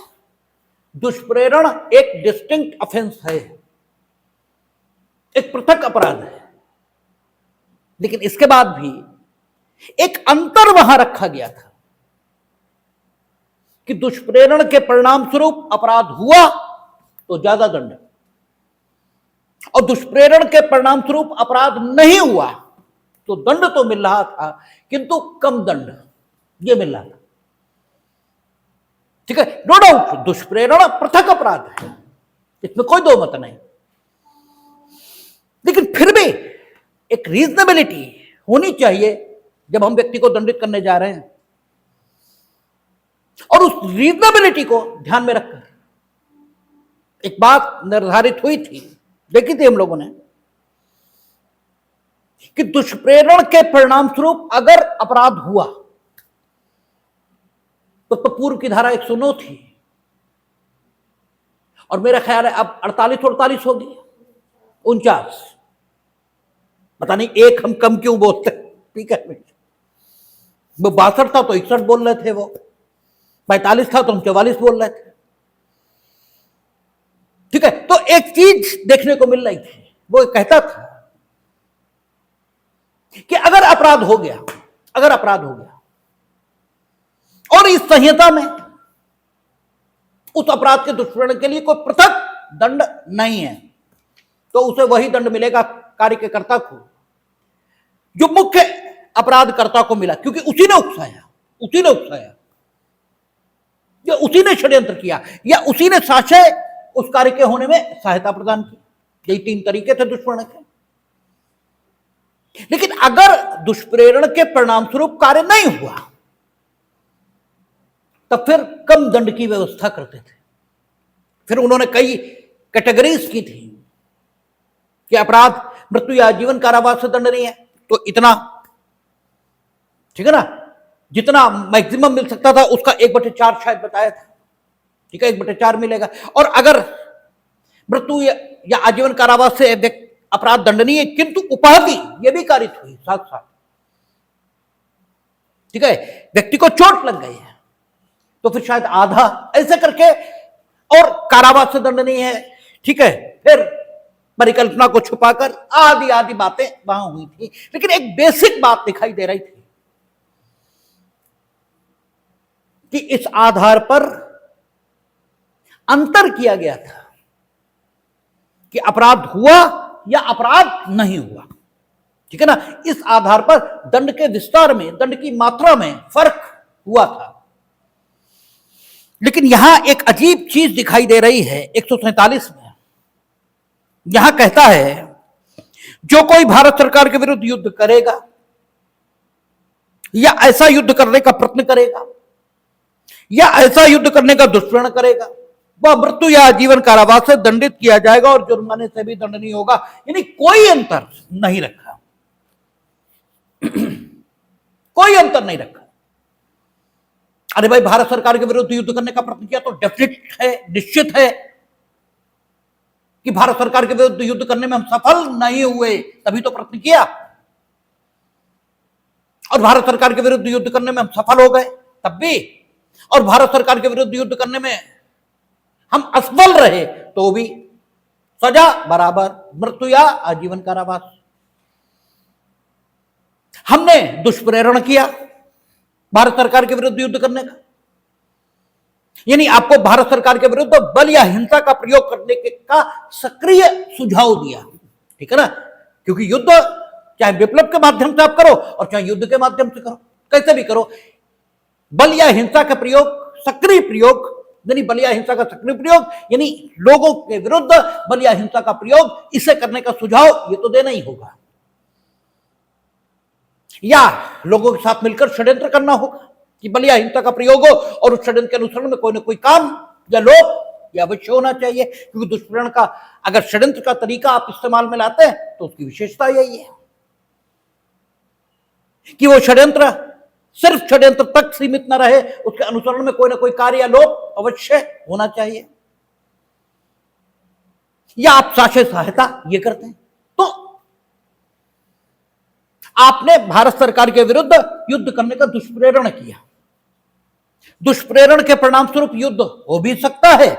दुष्प्रेरण एक डिस्टिंक्ट ऑफेंस है, एक पृथक अपराध है। लेकिन इसके बाद भी एक अंतर वहां रखा गया था कि दुष्प्रेरण के परिणाम स्वरूप अपराध हुआ तो ज्यादा दंड, और दुष्प्रेरण के परिणाम स्वरूप अपराध नहीं हुआ तो दंड तो मिल रहा था किंतु कम दंड ये मिल रहा था, ठीक है। नो डाउट दुष्प्रेरण पृथक अपराध है, इसमें कोई दो मत नहीं। लेकिन फिर भी एक रीजनेबिलिटी होनी चाहिए जब हम व्यक्ति को दंडित करने जा रहे हैं, और उस रीजनेबिलिटी को ध्यान में रखकर एक बात निर्धारित हुई थी, देखी थी हम लोगों ने, कि दुष्प्रेरण के परिणाम स्वरूप अगर अपराध हुआ तो पूर्व की धारा 109 थी, और मेरा ख्याल है अब 48 होगी, 49, पता नहीं एक हम कम क्यों बोलते, ठीक है। वो 62 था तो 61 बोल रहे थे, वो 45 था तो हम 44 बोल रहे थे, ठीक है। तो एक चीज देखने को मिल रही थी, वो कहता था कि अगर अपराध हो गया और इस संहिता में उस अपराध के दुष्प्रेरण के लिए कोई पृथक दंड नहीं है तो उसे वही दंड मिलेगा कार्य के कर्ता को जो मुख्य अपराधकर्ता को मिला, क्योंकि उसी ने उकसाया या उसी ने षड्यंत्र किया या उसी ने साक्ष्य उस कार्य के होने में सहायता प्रदान की। यही 3 तरीके थे दुष्प्रेरण के। लेकिन अगर दुष्प्रेरण के परिणाम स्वरूप कार्य नहीं हुआ तब फिर कम दंड की व्यवस्था करते थे। फिर उन्होंने कई कैटेगरीज की थी कि अपराध मृत्यु या आजीवन कारावास से दंडनीय है तो इतना, ठीक है ना, जितना मैक्सिमम मिल सकता था उसका 1/4 शायद बताया था, ठीक है, 1/4 मिलेगा। और अगर मृत्यु या आजीवन कारावास से अपराध दंडनीय किंतु उपाधि यह भी कारित हुई साथ साथ, ठीक है, व्यक्ति को चोट लग गई है तो फिर शायद आधा ऐसे करके, और कारावास से दंड नहीं है, ठीक है, फिर परिकल्पना को छुपाकर आदि आदि बातें वहां हुई थी। लेकिन एक बेसिक बात दिखाई दे रही थी कि इस आधार पर अंतर किया गया था कि अपराध हुआ या अपराध नहीं हुआ, ठीक है ना। इस आधार पर दंड के विस्तार में, दंड की मात्रा में फर्क हुआ था। लेकिन यहां एक अजीब चीज दिखाई दे रही है 147 में। यहां कहता है, जो कोई भारत सरकार के विरुद्ध युद्ध करेगा या ऐसा युद्ध करने का प्रयत्न करेगा या ऐसा युद्ध करने का दुष्प्रण करेगा, वह मृत्यु या आजीवन कारावास से दंडित किया जाएगा और जुर्माने से भी दंडनीय होगा। यानी कोई अंतर नहीं रखा, कोई अंतर नहीं रखा। अरे भाई, भारत सरकार के विरुद्ध युद्ध करने का प्रयत्न किया तो डेफिनेट है, निश्चित है कि भारत सरकार के विरुद्ध युद्ध करने में हम सफल नहीं हुए, तभी तो प्रयत्न किया। और भारत सरकार के विरुद्ध युद्ध करने में हम सफल हो गए तब भी, और भारत सरकार के विरुद्ध युद्ध करने में हम असफल रहे तो भी सजा बराबर, मृत्यु या आजीवन कारावास। हमने दुष्प्रेरण किया भारत सरकार के विरुद्ध युद्ध करने का, यानी आपको भारत सरकार के विरुद्ध बल या हिंसा का प्रयोग करने का सक्रिय सुझाव दिया, ठीक है ना। क्योंकि युद्ध चाहे विप्लव के माध्यम से आप करो और चाहे युद्ध के माध्यम से करो, कैसे भी करो, बल या हिंसा का प्रयोग, सक्रिय प्रयोग, यानी बल या हिंसा का सक्रिय प्रयोग, यानी लोगों के विरुद्ध बल या हिंसा का प्रयोग, इसे करने का सुझाव ये तो देना ही होगा, या लोगों के साथ मिलकर षड्यंत्र करना होगा कि बल या हिंसा का प्रयोग हो और उस षड्यंत्र के अनुसरण में कोई ना कोई काम या लोग या अवश्य होना चाहिए। क्योंकि दुष्प्रेरण का अगर षड्यंत्र का तरीका आप इस्तेमाल में लाते हैं तो उसकी विशेषता यही है कि वो षड्यंत्र सिर्फ षड्यंत्र तक सीमित न रहे, उसके अनुसरण में कोई ना कोई कार्य या लोग अवश्य होना चाहिए। या आप साक्ष्य सहायता ये करते हैं, तो आपने भारत सरकार के विरुद्ध युद्ध करने का दुष्प्रेरण किया। दुष्प्रेरण के परिणाम स्वरूप युद्ध हो भी सकता है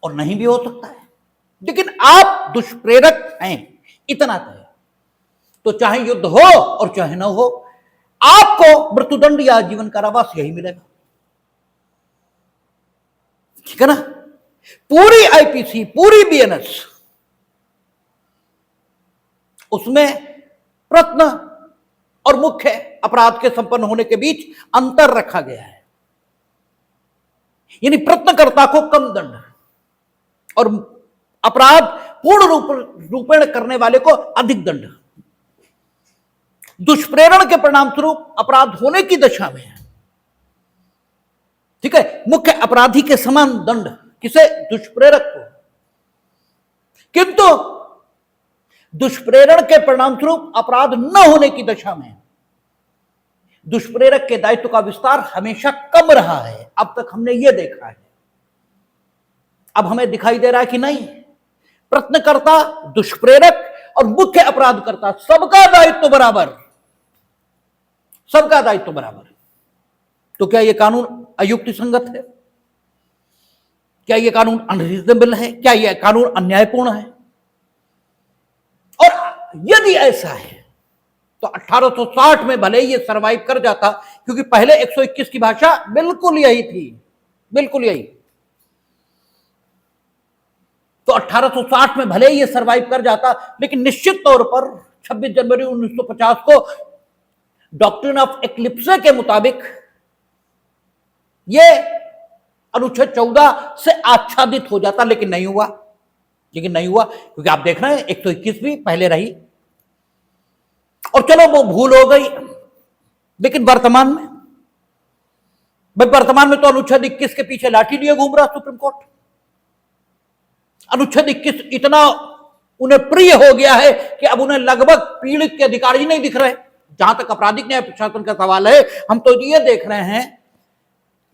और नहीं भी हो सकता है, लेकिन आप दुष्प्रेरक हैं, इतना तय। तो चाहे युद्ध हो और चाहे न हो, आपको मृत्युदंड या जीवन कारावास यही मिलेगा, ठीक है ना। पूरी आईपीसी, पूरी बीएनएस, उसमें प्रयत्न और मुख्य अपराध के संपन्न होने के बीच अंतर रखा गया है। यानी प्रयत्नकर्ता को कम दंड और अपराध पूर्ण रूपेण करने वाले को अधिक दंड। दुष्प्रेरण के परिणाम स्वरूप अपराध होने की दशा में, ठीक है, मुख्य अपराधी के समान दंड, किसे? दुष्प्रेरक को। किंतु दुष्प्रेरण के परिणाम स्वरूप अपराध न होने की दशा में दुष्प्रेरक के दायित्व का विस्तार हमेशा कम रहा है। अब तक हमने यह देखा है। अब हमें दिखाई दे रहा है कि नहीं, प्रयत्नकर्ता, दुष्प्रेरक और मुख्य अपराधकर्ता, सबका दायित्व बराबर, सबका दायित्व बराबर। तो क्या यह कानून अयुक्ति संगत है? क्या यह कानून अनरीजनेबल है? क्या यह कानून अन्यायपूर्ण है? और यदि ऐसा है तो 1860 में भले ही ये सरवाइव कर जाता, क्योंकि पहले 121 की भाषा बिल्कुल यही थी, बिल्कुल यही। तो 1860 में भले ही ये सरवाइव कर जाता, लेकिन निश्चित तौर पर 26 जनवरी 1950 को डॉक्ट्रिन ऑफ एक्लिप्से के मुताबिक ये अनुच्छेद 14 से आच्छादित हो जाता, लेकिन नहीं हुआ, क्योंकि आप देख रहे हैं 121 भी पहले रही, और चलो वो भूल हो गई। लेकिन वर्तमान में तो अनुच्छेद 21 के पीछे लाठी लिए घूम रहा सुप्रीम कोर्ट। अनुच्छेद 21 इतना उन्हें प्रिय हो गया है कि अब उन्हें लगभग पीड़ित के अधिकार ही नहीं दिख रहे। जहां तक आपराधिक न्याय प्रशासन का सवाल है, हम तो ये देख रहे हैं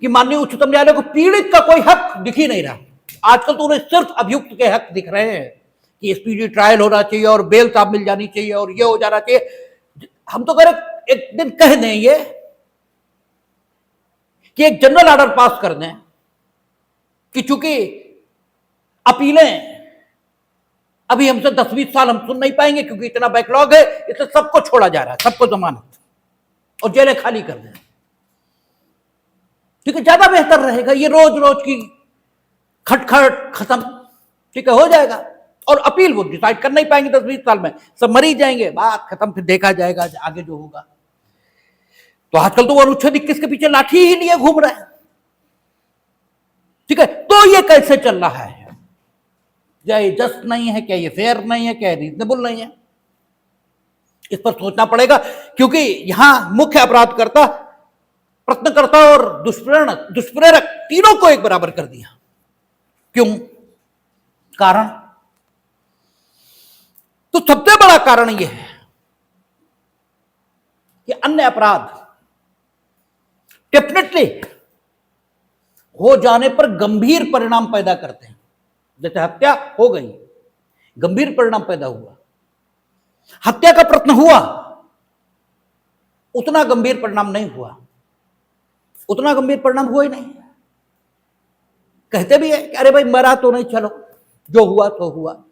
कि माननीय उच्चतम न्यायालय को पीड़ित का कोई हक दिख ही नहीं रहा। आजकल तो उन्हें सिर्फ अभियुक्त के हक दिख रहे हैं कि स्पीडी ट्रायल होना चाहिए और बेल साहब मिल जानी चाहिए और ये हो जाना चाहिए। हम तो कह रहे एक दिन कह दें ये कि एक जनरल ऑर्डर पास कर दें कि चूंकि अपीलें अभी हमसे 10-20 साल हम सुन नहीं पाएंगे क्योंकि इतना बैकलॉग है, इसलिए सबको छोड़ा जा रहा है, सबको जमानत और जेलें खाली कर दें। ठीक है, ज्यादा बेहतर रहेगा। ये रोज रोज की खटखट खत्म, ठीक है, हो जाएगा। और अपील वो डिसाइड कर नहीं पाएंगे 10-20 साल में, सब मर ही जाएंगे, बात खत्म, फिर देखा जाएगा आगे जो होगा। तो आजकल तो वो अनुच्छेद 21 के पीछे लाठी ही लिए घूम रहे हैं। ठीक है, तो ये कैसे चल रहा है? क्या ये जस्ट नहीं है? क्या ये फेयर नहीं है? क्या ये रीजनेबल नहीं है? इस पर सोचना पड़ेगा, क्योंकि यहां मुख्य अपराधकर्ता, प्रश्नकर्ता और दुष्प्रेरक तीनों को एक बराबर कर दिया। क्यों? कारण तो सबसे बड़ा कारण यह है कि अन्य अपराध डेफिनेटली हो जाने पर गंभीर परिणाम पैदा करते हैं। जैसे हत्या हो गई, गंभीर परिणाम पैदा हुआ। हत्या का प्रयत्न हुआ, उतना गंभीर परिणाम नहीं हुआ, उतना गंभीर परिणाम हुआ ही नहीं। कहते भी है कि अरे भाई मरा तो नहीं, चलो जो हुआ तो हुआ।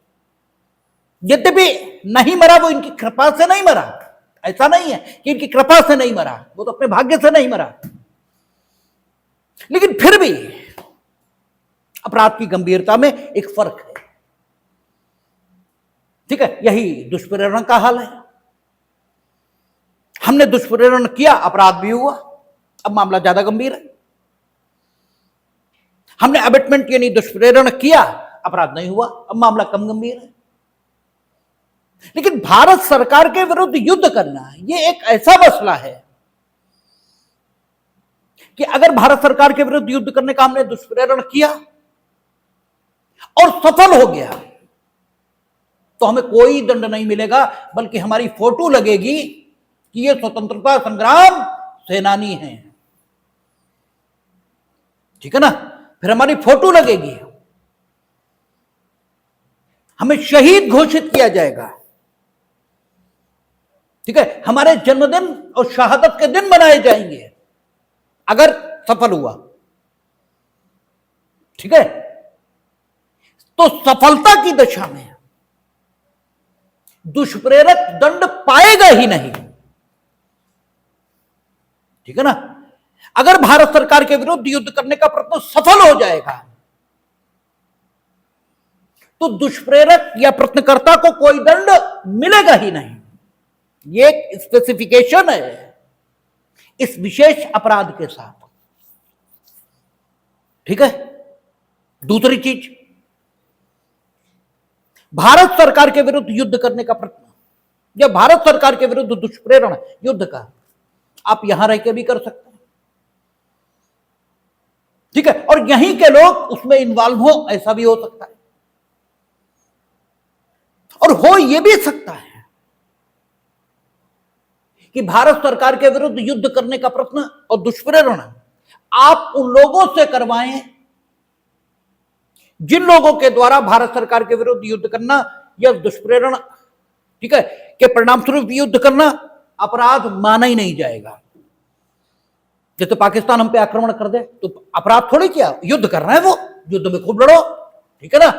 यद्यपि नहीं मरा, वो इनकी कृपा से नहीं मरा। ऐसा नहीं है कि इनकी कृपा से नहीं मरा, वो तो अपने भाग्य से नहीं मरा। लेकिन फिर भी अपराध की गंभीरता में एक फर्क है। ठीक है, यही दुष्प्रेरण का हाल है। हमने दुष्प्रेरण किया, अपराध भी हुआ, अब मामला ज्यादा गंभीर है। हमने अबेटमेंट यानी दुष्प्रेरण किया, अपराध नहीं हुआ, अब मामला कम गंभीर है। लेकिन भारत सरकार के विरुद्ध युद्ध करना यह एक ऐसा मसला है कि अगर भारत सरकार के विरुद्ध युद्ध करने का हमने दुष्प्रेरण किया और सफल हो गया तो हमें कोई दंड नहीं मिलेगा, बल्कि हमारी फोटो लगेगी कि ये स्वतंत्रता संग्राम सेनानी हैं। ठीक है ना? फिर हमारी फोटो लगेगी, हमें शहीद घोषित किया जाएगा। ठीक है, हमारे जन्मदिन और शहादत के दिन मनाए जाएंगे अगर सफल हुआ। ठीक है, तो सफलता की दशा में दुष्प्रेरक दंड पाएगा ही नहीं। ठीक है ना? अगर भारत सरकार के विरुद्ध युद्ध करने का प्रयत्न सफल हो जाएगा तो दुष्प्रेरक या प्रश्नकर्ता को कोई दंड मिलेगा ही नहीं। ये एक स्पेसिफिकेशन है इस विशेष अपराध के साथ। ठीक है, दूसरी चीज, भारत सरकार के विरुद्ध युद्ध करने का प्रयत्न या भारत सरकार के विरुद्ध दुष्प्रेरण युद्ध का आप यहां रह के भी कर सकते हैं। ठीक है, और यहीं के लोग उसमें इन्वॉल्व हो, ऐसा भी हो सकता है। और हो यह भी सकता है कि भारत सरकार के विरुद्ध युद्ध करने का प्रयत्न और दुष्प्रेरण आप उन लोगों से करवाएं जिन लोगों के द्वारा भारत सरकार के विरुद्ध युद्ध करना या दुष्प्रेरण, ठीक है, के परिणाम स्वरूप युद्ध करना अपराध माना ही नहीं जाएगा। जैसे पाकिस्तान हम पे आक्रमण कर दे तो अपराध थोड़ी किया, युद्ध कर रहे हैं, वो युद्ध में खूब लड़ो। ठीक है ना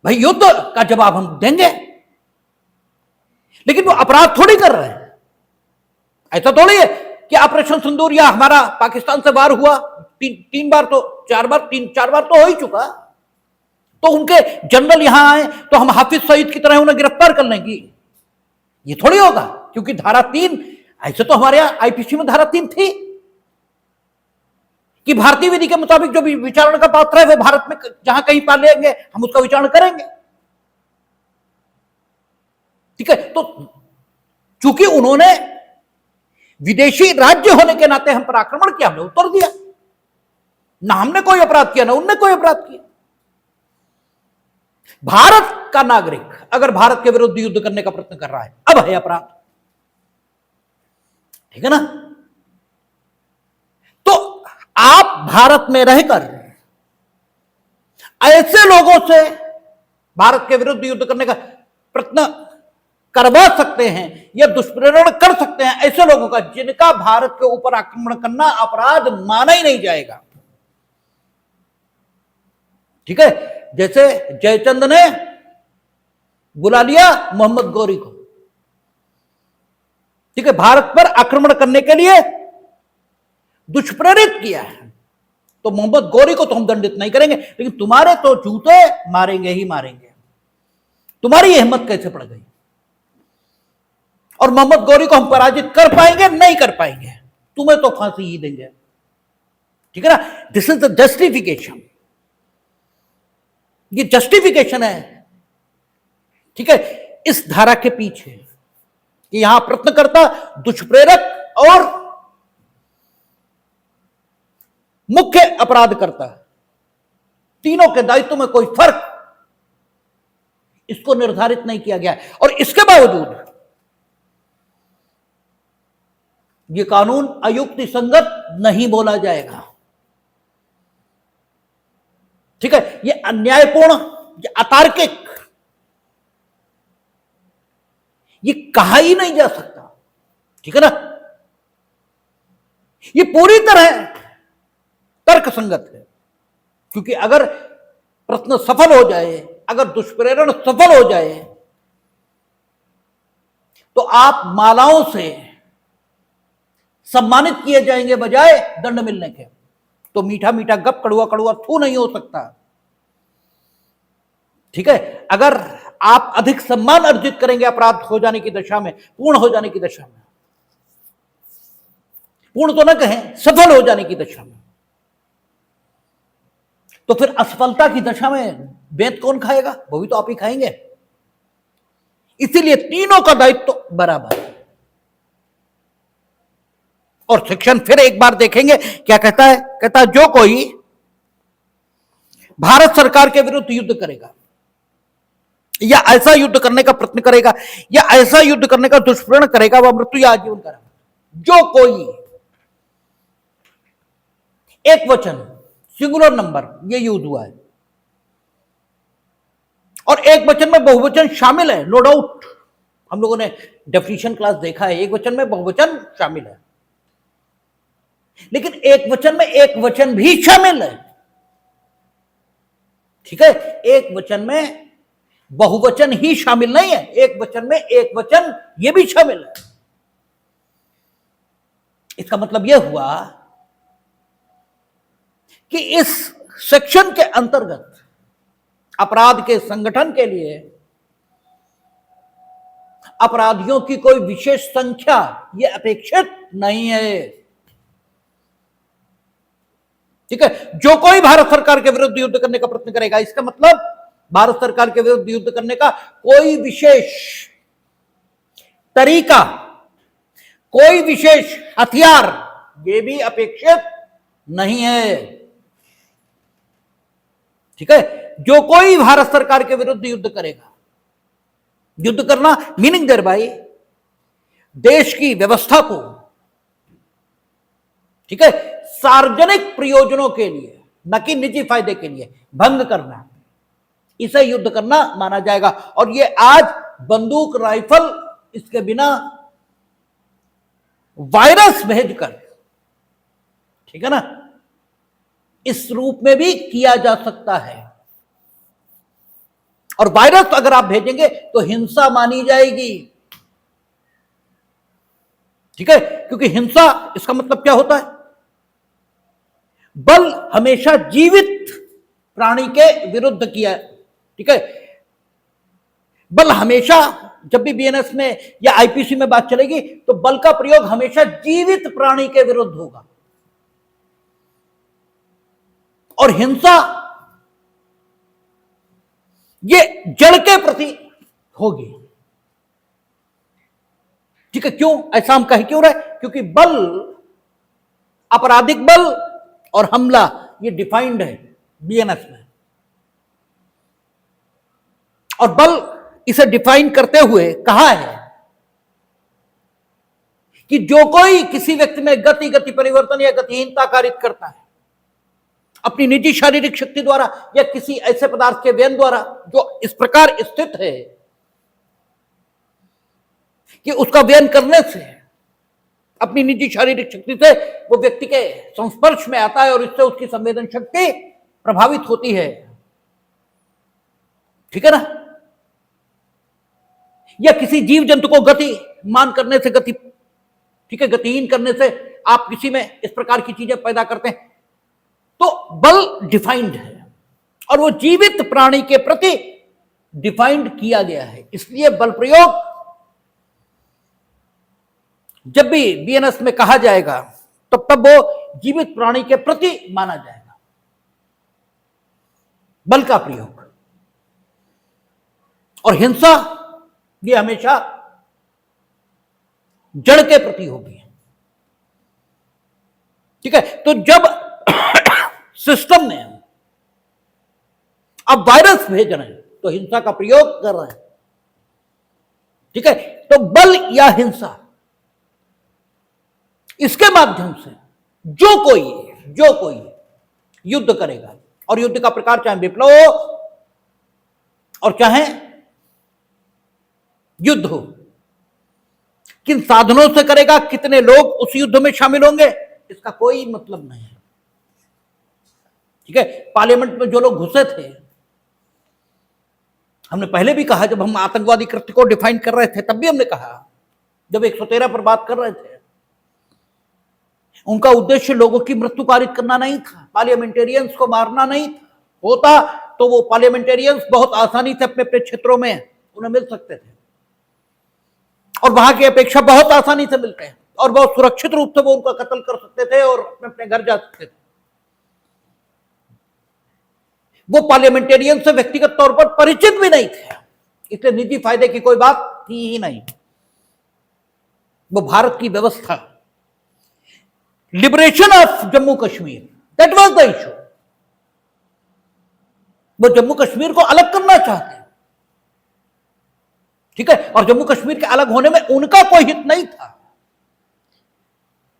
भाई, युद्ध का जवाब हम देंगे, लेकिन वो अपराध थोड़ी कर रहे हैं। ऐसा थोड़ी है कि ऑपरेशन सिंदूर या हमारा पाकिस्तान से वार हुआ, तीन बार तो चार बार तो हो ही चुका, तो उनके जनरल यहां आए तो हम हाफिज सईद की तरह उन्हें गिरफ्तार कर लेंगे, ये थोड़ी होगा। क्योंकि धारा 3, ऐसे तो हमारे यहां आईपीसी में धारा 3 थी कि भारतीय विधि के मुताबिक जो भी विचारण का पात्र है वो भारत में जहां कहीं पा लेंगे, हम उसका विचारण करेंगे। ठीक है, तो चूंकि उन्होंने विदेशी राज्य होने के नाते हम पर आक्रमण किया, हमने उत्तर दिया। ना हमने कोई अपराध किया, ना उनने कोई अपराध किया। भारत का नागरिक अगर भारत के विरुद्ध युद्ध करने का प्रयत्न कर रहा है, अब है अपराध। ठीक है ना? तो आप भारत में रहकर ऐसे लोगों से भारत के विरुद्ध युद्ध करने का प्रयत्न करवा सकते हैं या दुष्प्रेरण कर सकते हैं ऐसे लोगों का, जिनका भारत के ऊपर आक्रमण करना अपराध माना ही नहीं जाएगा। ठीक है, जैसे जयचंद ने बुला लिया मोहम्मद गौरी को, ठीक है, भारत पर आक्रमण करने के लिए दुष्प्रेरित किया है, तो मोहम्मद गौरी को तो हम दंडित नहीं करेंगे, लेकिन तुम्हारे तो जूते मारेंगे ही मारेंगे। तुम्हारी हिम्मत कैसे पड़ गई? और मोहम्मद गौरी को हम पराजित कर पाएंगे? नहीं कर पाएंगे, तुम्हें तो फांसी ही देंगे। ठीक है ना, दिस इज द जस्टिफिकेशन, ये जस्टिफिकेशन है। ठीक है, इस धारा के पीछे कि यहां प्रश्नकर्ता, दुष्प्रेरक और मुख्य अपराध करता है, तीनों के दायित्व में कोई फर्क इसको निर्धारित नहीं किया गया है। और इसके बावजूद ये कानून अयुक्ति संगत नहीं बोला जाएगा। ठीक है, ये अन्यायपूर्ण, ये अतार्किक, ये कहा ही नहीं जा सकता। ठीक है ना, ये पूरी तरह तर्क संगत है, क्योंकि अगर प्रश्न सफल हो जाए, अगर दुष्प्रेरण सफल हो जाए, तो आप मालाओं से सम्मानित किए जाएंगे बजाय दंड मिलने के। तो मीठा मीठा गप, कड़ुआ कड़ुआ थू नहीं हो सकता। ठीक है, अगर आप अधिक सम्मान अर्जित करेंगे अपराध हो जाने की दशा में, पूर्ण हो जाने की दशा में, पूर्ण तो ना कहें, सफल हो जाने की दशा में, तो फिर असफलता की दशा में बेंत कौन खाएगा? वो भी तो आप ही खाएंगे। इसीलिए तीनों का दायित्व तो बराबर है। और सेक्शन फिर एक बार देखेंगे क्या कहता है। कहता है जो कोई भारत सरकार के विरुद्ध युद्ध करेगा या ऐसा युद्ध करने का प्रयत्न करेगा या ऐसा युद्ध करने का दुष्प्रेरण करेगा, वह मृत्यु या आजीवन कारावास। जो कोई, एक वचन, सिंगुलर नंबर, ये यूज हुआ है, और एक वचन में बहुवचन शामिल है, नो डाउट। हम लोगों ने डेफिनेशन क्लास देखा है, एक वचन में बहुवचन शामिल है, लेकिन एक वचन में एक वचन भी शामिल है। ठीक है, एक वचन में बहुवचन ही शामिल नहीं है, एक वचन में एक वचन ये भी शामिल है। इसका मतलब यह हुआ कि इस सेक्शन के अंतर्गत अपराध के संगठन के लिए अपराधियों की कोई विशेष संख्या यह अपेक्षित नहीं है। ठीक है, जो कोई भारत सरकार के विरुद्ध युद्ध करने का प्रयत्न करेगा, इसका मतलब भारत सरकार के विरुद्ध युद्ध करने का कोई विशेष तरीका, कोई विशेष हथियार, ये भी अपेक्षित नहीं है। ठीक है, जो कोई भारत सरकार के विरुद्ध युद्ध करेगा, युद्ध करना मीनिंग देयर बाय देश की व्यवस्था को, ठीक है, सार्वजनिक प्रयोजनों के लिए, न कि निजी फायदे के लिए भंग करना, इसे युद्ध करना माना जाएगा। और ये आज बंदूक, राइफल, इसके बिना वायरस भेजकर, ठीक है ना, इस रूप में भी किया जा सकता है। और वायरस अगर आप भेजेंगे तो हिंसा मानी जाएगी। ठीक है, क्योंकि हिंसा, इसका मतलब क्या होता है? बल हमेशा जीवित प्राणी के विरुद्ध किया। ठीक है, बल हमेशा, जब भी बीएनएस में या आईपीसी में बात चलेगी, तो बल का प्रयोग हमेशा जीवित प्राणी के विरुद्ध होगा। और हिंसा ये जड़ के प्रति होगी। ठीक है, क्यों ऐसा हम कह क्यों रहे? क्योंकि बल, आपराधिक बल और हमला, ये डिफाइंड है बीएनएस में। और बल, इसे डिफाइन करते हुए कहा है कि जो कोई किसी व्यक्ति में गति परिवर्तन या गतिहीनता कारित करता है अपनी निजी शारीरिक शक्ति द्वारा या किसी ऐसे पदार्थ के व्यन द्वारा जो इस प्रकार स्थित है कि उसका व्ययन करने से अपनी निजी शारीरिक शक्ति से वो व्यक्ति के संस्पर्श में आता है और इससे उसकी संवेदन शक्ति प्रभावित होती है, ठीक है ना। या किसी जीव जंतु को गति मान करने से, गति, ठीक है, गतिहीन करने से आप किसी में इस प्रकार की चीजें पैदा करते हैं, तो बल डिफाइंड है और वो जीवित प्राणी के प्रति डिफाइंड किया गया है। इसलिए बल प्रयोग जब भी बीएनएस में कहा जाएगा तब वो जीवित प्राणी के प्रति माना जाएगा, बल का प्रयोग। और हिंसा ये हमेशा जड़ के प्रति होगी, ठीक है। तो जब सिस्टम में अब वायरस भेज रहे हैं तो हिंसा का प्रयोग कर रहे हैं, ठीक है। तो बल या हिंसा, इसके माध्यम से जो कोई युद्ध करेगा, और युद्ध का प्रकार चाहे विप्लव हो और चाहे युद्ध हो, किन साधनों से करेगा, कितने लोग उस युद्ध में शामिल होंगे, इसका कोई मतलब नहीं है, ठीक है। पार्लियामेंट में जो लोग घुसे थे, हमने पहले भी कहा, जब हम आतंकवादी कृत्य को डिफाइन कर रहे थे तब भी हमने कहा, जब 113 पर बात कर रहे थे, उनका उद्देश्य लोगों की मृत्यु कारित करना नहीं था, पार्लियामेंटेरियंस को मारना नहीं था। होता तो वो पार्लियामेंटेरियंस बहुत आसानी से अपने अपने क्षेत्रों में उन्हें मिल सकते थे, और वहां की अपेक्षा बहुत आसानी से मिलते हैं, और बहुत सुरक्षित रूप से वो उनका कत्ल कर सकते थे और अपने अपने घर जा सकते थे। वो पार्लियामेंटेरियन से व्यक्तिगत तौर पर परिचित भी नहीं थे, इसलिए निजी फायदे की कोई बात थी ही नहीं। वो भारत की व्यवस्था, liberation of Jammu Kashmir, that was the issue. वो जम्मू कश्मीर को अलग करना चाहते हैं, ठीक है, और जम्मू कश्मीर के अलग होने में उनका कोई हित नहीं था।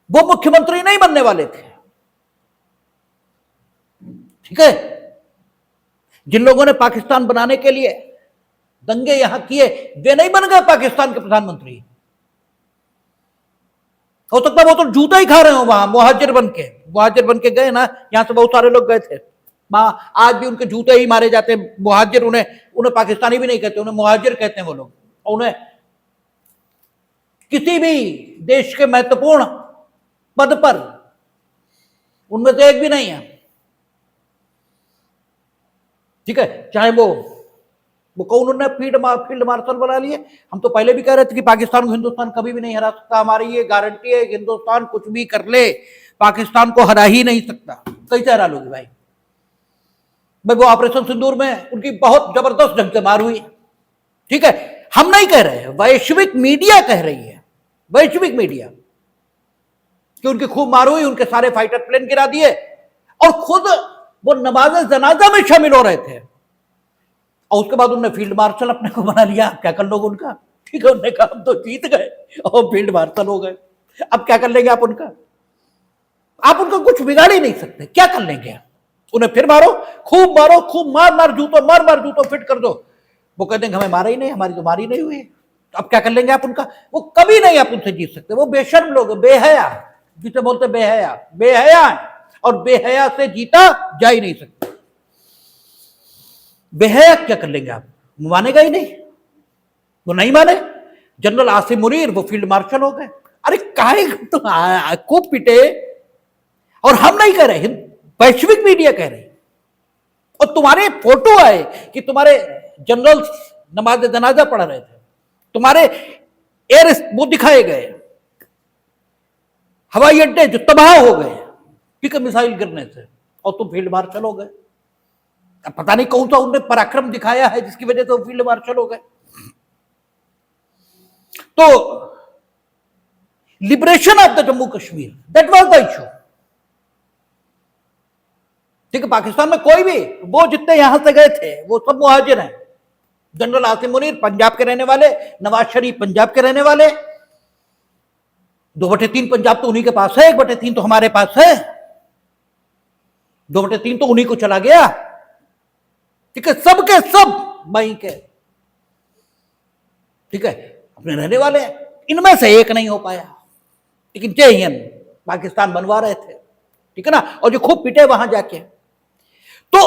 वो मुख्यमंत्री नहीं बनने वाले थे, ठीक है। जिन लोगों ने पाकिस्तान बनाने के लिए दंगे यहां किए, वे नहीं बन गए पाकिस्तान के प्रधानमंत्री। हो सकता है वो तो जूता ही खा रहे हो वहां, मुहाजिर बन के गए ना, यहां से बहुत सारे लोग गए थे वहां, आज भी उनके जूते ही मारे जाते हैं। मुहाजिर, उन्हें पाकिस्तानी भी नहीं कहते, उन्हें मुहाजिर कहते हैं वो लोग। उन्हें किसी भी देश के महत्वपूर्ण पद पर उनमें से एक भी नहीं है, ठीक है। चाहे वो कौन, उन्होंने फील्ड मार्शल बना लिए। हम तो पहले भी कह रहे थे कि पाकिस्तान को हिंदुस्तान कभी भी नहीं हरा सकता, हमारी ये गारंटी है कि हिंदुस्तान कुछ भी कर ले, पाकिस्तान को हरा ही नहीं सकता। कैसे हरा लोगे भाई? वो ऑपरेशन सिंदूर में उनकी बहुत जबरदस्त ढंग से मार हुई, ठीक है। हम नहीं कह रहे हैं, वैश्विक मीडिया कह रही है, वैश्विक मीडिया, कि उनकी खूब मार हुई, उनके सारे फाइटर प्लेन गिरा दिए, और खुद वो नमाज जनाजा में शामिल हो रहे थे, और उसके बाद उन्होंने फील्ड मार्शल अपने को बना लिया। क्या कर लोगे उनका? ठीक है, उन्होंने कहा हम तो जीत गए और फील्ड मार्शल हो गए, अब क्या कर लेंगे आप उनका? आप उनका कुछ बिगाड़ ही नहीं सकते, क्या कर लेंगे? उन्हें फिर मारो, खूब मार जूतों फिट कर दो, वो कहते हैं हमें मारा ही नहीं, हमारी तो मारी नहीं हुई, तो अब क्या कर लेंगे आप उनका? वो कभी नहीं आप उनसे जीत सकते। वो बेशर्म लोग, बेहया, जिसे बोलते बेहया, और बेहया से जीता जा ही नहीं सकता। बेहया क्या कर लेंगे आप? मानेगा ही नहीं, वो नहीं माने। जनरल आसिम मुनीर वो फील्ड मार्शल हो गए। अरे काहे तो खूब पिटे, और हम नहीं कह रहे, वैश्विक मीडिया कह रहे, और तुम्हारे फोटो आए कि तुम्हारे जनरल नमाज जनाजा पढ़ रहे थे, तुम्हारे एयर वो दिखाए गए, हवाई अड्डे जो तबाह हो गए, ठीक है, मिसाइल गिरने से, और तुम फील्ड मार्शल हो गए। अब पता नहीं कौन सा उन्होंने पराक्रम दिखाया है जिसकी वजह से वो फील्ड मार्शल हो गए। तो liberation of the Jammu Kashmir, that was the issue, ठीक है। पाकिस्तान में कोई भी, वो जितने यहां से गए थे वो सब मुहाजिर हैं। जनरल आसिम मुनीर पंजाब के रहने वाले, नवाज शरीफ पंजाब के रहने वाले, 2/3 पंजाब तो उन्हीं के पास है, 1/3 तो हमारे पास है, 2/3 तो उन्हीं को चला गया, ठीक है, सबके सब वहीं के, ठीक है। अपने रहने वाले हैं, इनमें से एक नहीं हो पाया, लेकिन जय हिंद पाकिस्तान बनवा रहे थे, ठीक है ना, और जो खूब पिटे वहां जाके। तो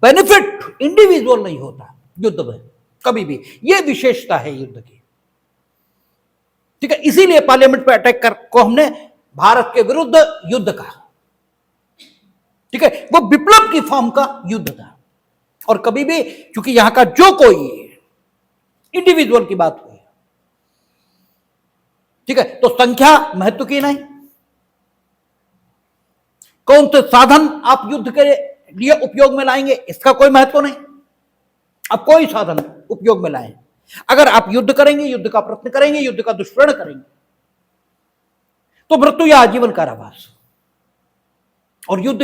बेनिफिट इंडिविजुअल नहीं होता युद्ध में कभी भी, यह विशेषता है युद्ध की, ठीक है। इसीलिए पार्लियामेंट पे अटैक कर को हमने भारत के विरुद्ध युद्ध कहा, ठीक है। वो विप्लव की फॉर्म का युद्ध था, और कभी भी क्योंकि यहां का जो कोई इंडिविजुअल की बात हुई, ठीक है, तो संख्या महत्व की नहीं, कौन से साधन आप युद्ध के लिए उपयोग में लाएंगे इसका कोई महत्व नहीं। आप कोई साधन उपयोग में लाएं, अगर आप युद्ध करेंगे, युद्ध का प्रयत्न करेंगे, युद्ध का दुष्प्रण करेंगे, तो मृत्यु या आजीवन कारावास। और युद्ध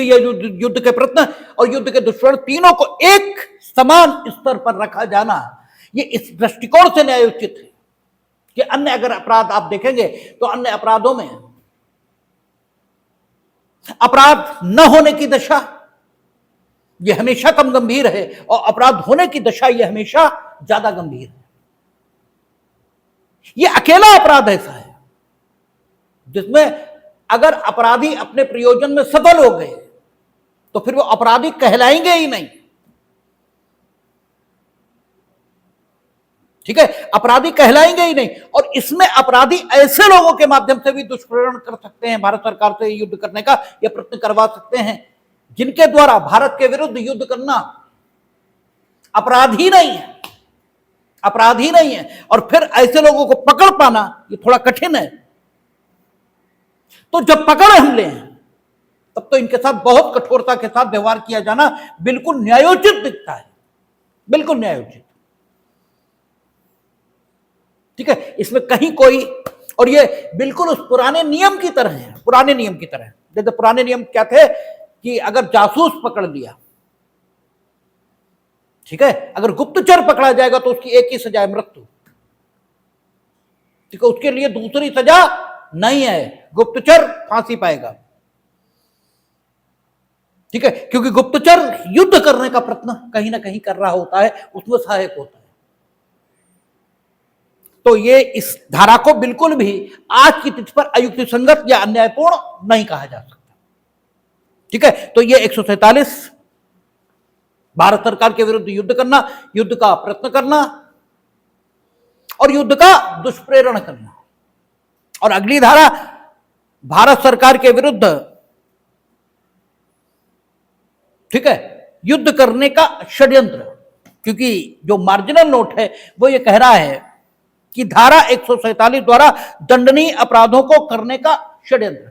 के प्रयत्न और युद्ध के दुष्प्रण तीनों को एक समान स्तर पर रखा जाना, ये इस दृष्टिकोण से न्यायोचित है कि अन्य अगर अपराध आप देखेंगे तो अन्य अपराधों में अपराध न होने की दशा ये हमेशा कम गंभीर है, और अपराध होने की दशा ये हमेशा ज्यादा गंभीर है। ये अकेला अपराध ऐसा है जिसमें अगर अपराधी अपने प्रयोजन में सफल हो गए तो फिर वो अपराधी कहलाएंगे ही नहीं, ठीक है, अपराधी कहलाएंगे ही नहीं। और इसमें अपराधी ऐसे लोगों के माध्यम से भी दुष्प्रेरण कर सकते हैं, भारत सरकार से युद्ध करने का यह प्रयत्न करवा सकते हैं, जिनके द्वारा भारत के विरुद्ध युद्ध करना अपराध ही नहीं है, अपराध ही नहीं है। और फिर ऐसे लोगों को पकड़ पाना ये थोड़ा कठिन है। तो जब पकड़े हम ले तब तो इनके साथ बहुत कठोरता के साथ व्यवहार किया जाना बिल्कुल न्यायोचित दिखता है, बिल्कुल न्यायोचित, ठीक है। इसमें कहीं कोई, और ये बिल्कुल उस पुराने नियम की तरह है, पुराने नियम की तरह। जैसे पुराने नियम क्या थे कि अगर जासूस पकड़ लिया, ठीक है, अगर गुप्तचर पकड़ा जाएगा तो उसकी एक ही सजा है, मृत्यु, ठीक है, उसके लिए दूसरी सजा नहीं है, गुप्तचर फांसी पाएगा, ठीक है, क्योंकि गुप्तचर युद्ध करने का प्रयत्न कहीं ना कहीं कर रहा होता है, उसमें सहायक होता है। तो ये इस धारा को बिल्कुल भी आज की तिथि पर अयुक्ति संगत या अन्यायपूर्ण नहीं कहा जा सकता, ठीक है। तो ये 147 भारत सरकार के विरुद्ध युद्ध करना, युद्ध का प्रयत्न करना और युद्ध का दुष्प्रेरण करना। और अगली धारा भारत सरकार के विरुद्ध, ठीक है, युद्ध करने का षड्यंत्र, क्योंकि जो मार्जिनल नोट है वो ये कह रहा है कि धारा 147 द्वारा दंडनीय अपराधों को करने का षड्यंत्र।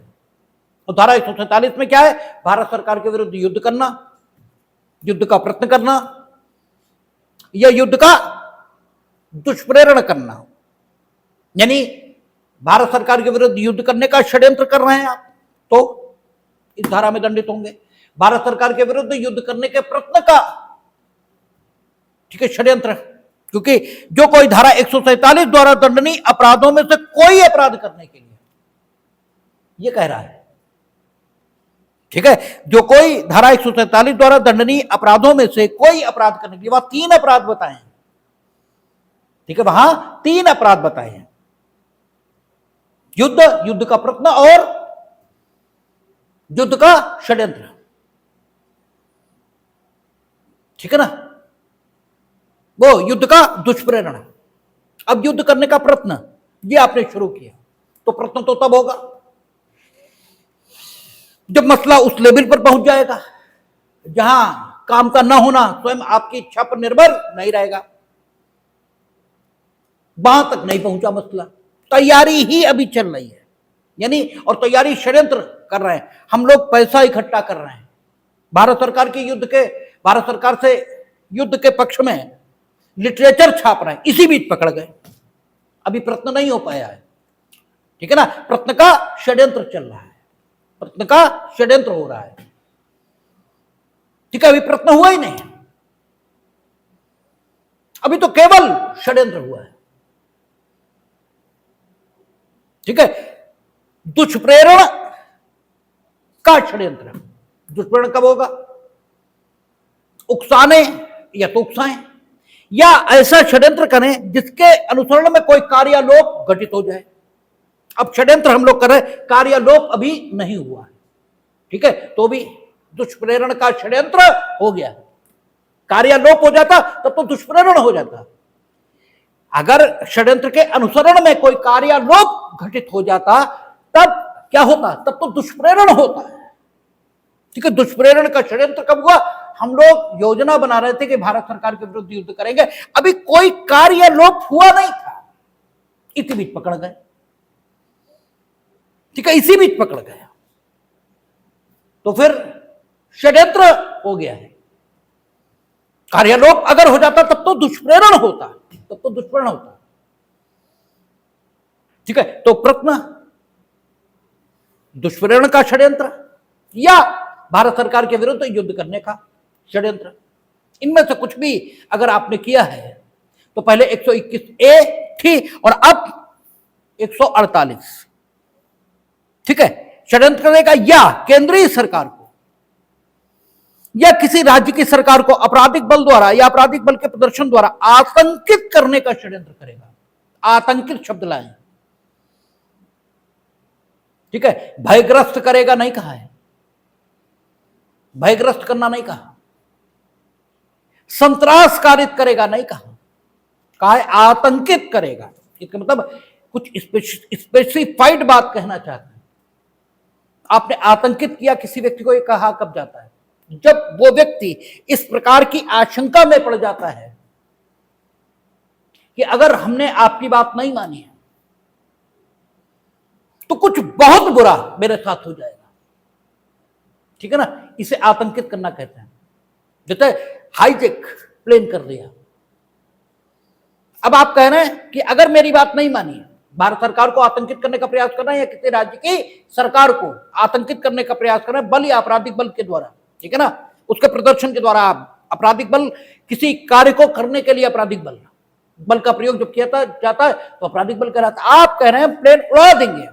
तो धारा 147 में क्या है? भारत सरकार के विरुद्ध युद्ध करना, युद्ध का प्रयत्न करना या युद्ध का दुष्प्रेरण करना, यानी भारत सरकार के विरुद्ध युद्ध करने का षड्यंत्र कर रहे हैं आप तो इस धारा में दंडित होंगे। भारत सरकार के विरुद्ध युद्ध करने के प्रयत्न का, ठीक है, षड्यंत्र, क्योंकि जो कोई धारा 147 द्वारा दंडनीय अपराधों में से कोई अपराध करने के लिए, यह कह रहा है, ठीक है, जो कोई धारा 147 द्वारा दंडनीय अपराधों में से कोई अपराध करने के लिए, वहां 3 अपराध बताए हैं, ठीक है, वहां 3 अपराध बताए हैं, युद्ध, युद्ध का प्रयत्न और युद्ध का षड्यंत्र, ठीक है ना। वो युद्ध का दुष्प्रेरण। अब युद्ध करने का प्रयत्न ये आपने शुरू किया, तो प्रयत्न तो तब होगा जब मसला उस लेवल पर पहुंच जाएगा जहां काम का ना होना स्वयं आपकी इच्छा पर निर्भर नहीं रहेगा। वहां तक नहीं पहुंचा मसला, तैयारी ही अभी चल रही है, यानी, और तैयारी षड्यंत्र कर रहे हैं हम लोग, पैसा इकट्ठा कर रहे हैं भारत सरकार के युद्ध के, भारत सरकार से युद्ध के पक्ष में लिटरेचर छाप रहे हैं, इसी बीच पकड़ गए। अभी प्रयत्न नहीं हो पाया है, ठीक है ना, प्रयत्न का षड्यंत्र चल रहा है, प्रयत्न का षड्यंत्र हो रहा है, ठीक है, अभी प्रयत्न हुआ ही नहीं, अभी तो केवल षड्यंत्र हुआ है, ठीक है। दुष्प्रेरण का षड्यंत्र, दुष्प्रेरण कब होगा? उकसाने या तो उकसाएं, या ऐसा षड्यंत्र करें जिसके अनुसरण में कोई कार्यालोप घटित हो जाए। अब षड्यंत्र हम लोग कर रहे हैं, कार्यालोप अभी नहीं हुआ है, ठीक है, तो भी दुष्प्रेरण का षड्यंत्र हो गया। कार्यालोप हो जाता तब तो दुष्प्रेरण हो जाता। अगर षड्यंत्र के अनुसरण में कोई कार्यालोप घटित हो जाता तब क्या होता, तब तो दुष्प्रेरण होता है, ठीक है। दुष्प्रेरण का षड्यंत्र कब हुआ, हम लोग योजना बना रहे थे कि भारत सरकार के विरुद्ध युद्ध करेंगे, अभी कोई कार्यालोप हुआ नहीं था, इसी बीच पकड़ गए, ठीक है, इसी बीच पकड़ गए, तो फिर षड्यंत्र हो गया है। कार्यालोप अगर हो जाता तब तो दुष्प्रेरण होता, तब तो दुष्प्रेरण होता, ठीक है। तो प्रश्न, दुष्प्रेरण का षड्यंत्र या भारत सरकार के विरुद्ध युद्ध करने का षड्यंत्र, इनमें से कुछ भी अगर आपने किया है तो पहले 121A थी और अब 148, ठीक है। षड्यंत्र करेगा या केंद्रीय सरकार को या किसी राज्य की सरकार को आपराधिक बल द्वारा या आपराधिक बल के प्रदर्शन द्वारा आतंकित करने का षड्यंत्र करेगा। आतंकित शब्द लाएं, ठीक है। भयग्रस्त करेगा नहीं कहा है, भयग्रस्त करना नहीं कहा, संत्रास कारित करेगा नहीं कहा, कहा है आतंकित करेगा। इसका मतलब कुछ स्पेसिफाइड बात कहना चाहते हैं। आपने आतंकित किया किसी व्यक्ति को, ये कहा कब जाता है, जब वो व्यक्ति इस प्रकार की आशंका में पड़ जाता है कि अगर हमने आपकी बात नहीं मानी है तो कुछ बहुत बुरा मेरे साथ हो जाएगा, ठीक है ना। इसे आतंकित करना कहते हैं। जैसे हाईजेक प्लेन कर दिया, अब आप कह रहे हैं कि अगर मेरी बात नहीं मानी, भारत सरकार को आतंकित करने का प्रयास कर रहे हैं या किसी राज्य की सरकार को आतंकित करने का प्रयास कर रहे हैं बल या आपराधिक बल के द्वारा, ठीक है ना, उसके प्रदर्शन के द्वारा। आपराधिक बल किसी कार्य को करने के लिए आपराधिक बल का प्रयोग जब किया जाता है तो आपराधिक बल कहलाता है। आप कह रहे हैं प्लेन उड़ा देंगे,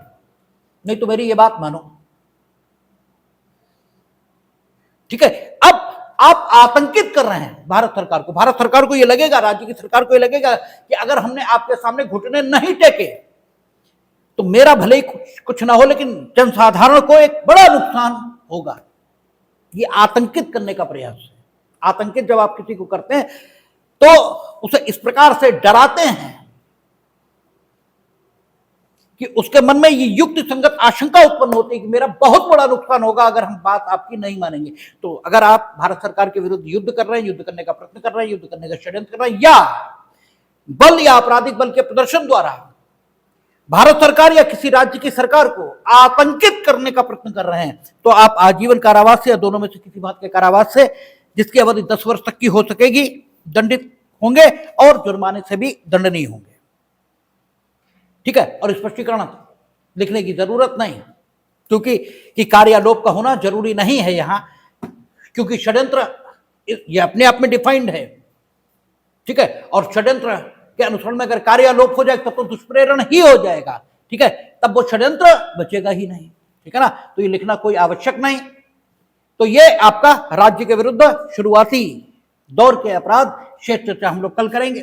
नहीं तो मेरी ये बात मानो, ठीक है। अब आप आतंकित कर रहे हैं भारत सरकार को। भारत सरकार को यह लगेगा, राज्य की सरकार को यह लगेगा कि अगर हमने आपके सामने घुटने नहीं टेके तो मेरा भले ही कुछ ना हो लेकिन जनसाधारण को एक बड़ा नुकसान होगा। ये आतंकित करने का प्रयास है। आतंकित जब आप किसी को करते हैं तो उसे इस प्रकार से डराते हैं कि उसके मन में ये युक्ति संगत आशंका उत्पन्न होती है कि मेरा बहुत बड़ा नुकसान होगा अगर हम बात आपकी नहीं मानेंगे। तो अगर आप भारत सरकार के विरुद्ध युद्ध कर रहे हैं, युद्ध करने का प्रयत्न कर रहे हैं, युद्ध करने का षड्यंत्र कर रहे हैं, या बल या आपराधिक बल के प्रदर्शन द्वारा भारत सरकार या किसी राज्य की सरकार को आतंकित करने का प्रयत्न कर रहे हैं, तो आप आजीवन कारावास या दोनों में से किसी बात के कारावास से, जिसकी अवधि 10 वर्ष तक की हो सकेगी, दंडित होंगे और जुर्माने से भी दंडनीय होंगे, ठीक है। और स्पष्टीकरण लिखने की जरूरत नहीं, क्योंकि कि कार्यालोप का होना जरूरी नहीं है यहां, क्योंकि षड्यंत्र ये अपने आप में डिफाइंड है, ठीक है। और षड्यंत्र के अनुसरण में अगर कार्यालोप हो जाए तब तो दुष्प्रेरण ही हो जाएगा, ठीक है, तब वो षड्यंत्र बचेगा ही नहीं, ठीक है ना। तो ये लिखना कोई आवश्यक नहीं। तो ये आपका राज्य के विरुद्ध शुरुआती दौर के अपराध शेष चर्चा हम लोग कल करेंगे।